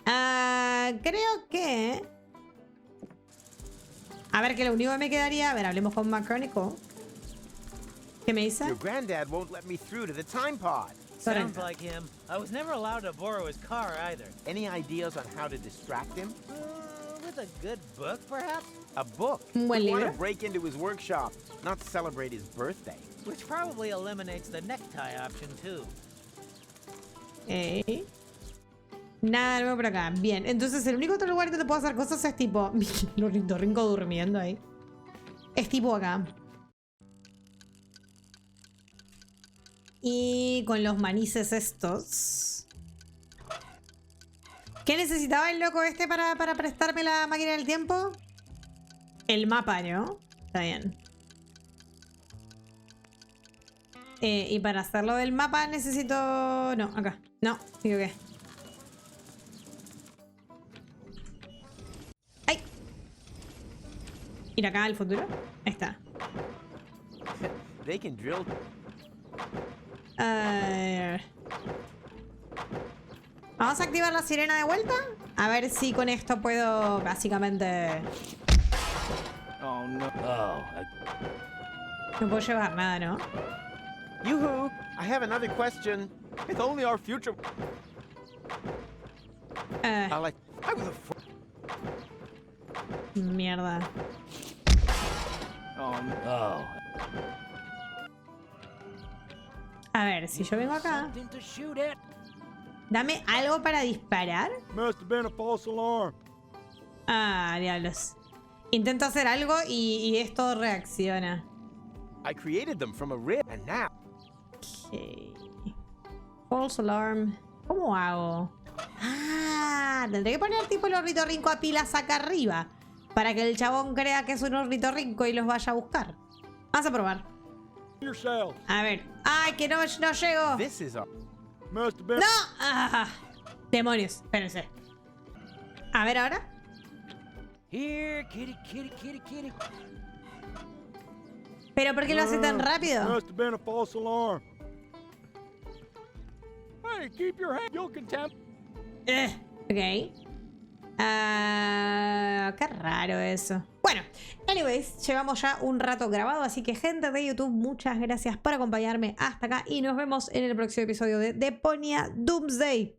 Creo que... A ver, que lo único que me quedaría... A ver, hablemos con Macrónico. ¿Qué me dice? Your granddad won't let me through to the time pod. Sounds like him. I was never allowed to borrow his car either. Any ideas on how to distract him? With a good book, perhaps? A book? Un buen We libro. want to break into his workshop, not celebrate his birthday. Which probably eliminates the necktie option too. Nada nuevo por acá. Bien, entonces el único otro lugar donde puedo hacer cosas es tipo... Rinco durmiendo ahí. Es tipo acá. Y con los manices estos. ¿Qué necesitaba el loco este para prestarme la máquina del tiempo? El mapa, ¿no? Está bien. Y para hacerlo del mapa necesito... No, acá. No, digo qué. ¡Ay! ¿Ir acá al futuro? Ahí está. They can drill. Vamos a activar la sirena de vuelta. A ver si con esto puedo básicamente... Oh, no. No puedo llevar nada, ¿no? Yoo-hoo! I have another question. If only our future... I was Mierda. Oh, no. A ver, si yo vengo acá... Dame algo para disparar. Must have been a false alarm. Ah, diablos. Intento hacer algo y esto reacciona. I created them from a rib and now. Okay. False alarm. ¿Cómo hago? Ah, tendré que poner tipo el ornitorrinco a pilas acá arriba. Para que el chabón crea que es un ornitorrinco y los vaya a buscar. Vamos a probar. A ver. ¡Ay, que no llego! ¡No! ¡Ah! Demonios, espérense. A ver ahora. Here, kitty, kitty, kitty, kitty. ¿Pero por qué lo hace tan rápido? Must have been a false alarm. Hey, keep your hand. You'll contempt. Ok. Qué raro eso. Bueno, anyways, llevamos ya un rato grabado, así que gente de YouTube, muchas gracias por acompañarme hasta acá y nos vemos en el próximo episodio de Deponia Doomsday.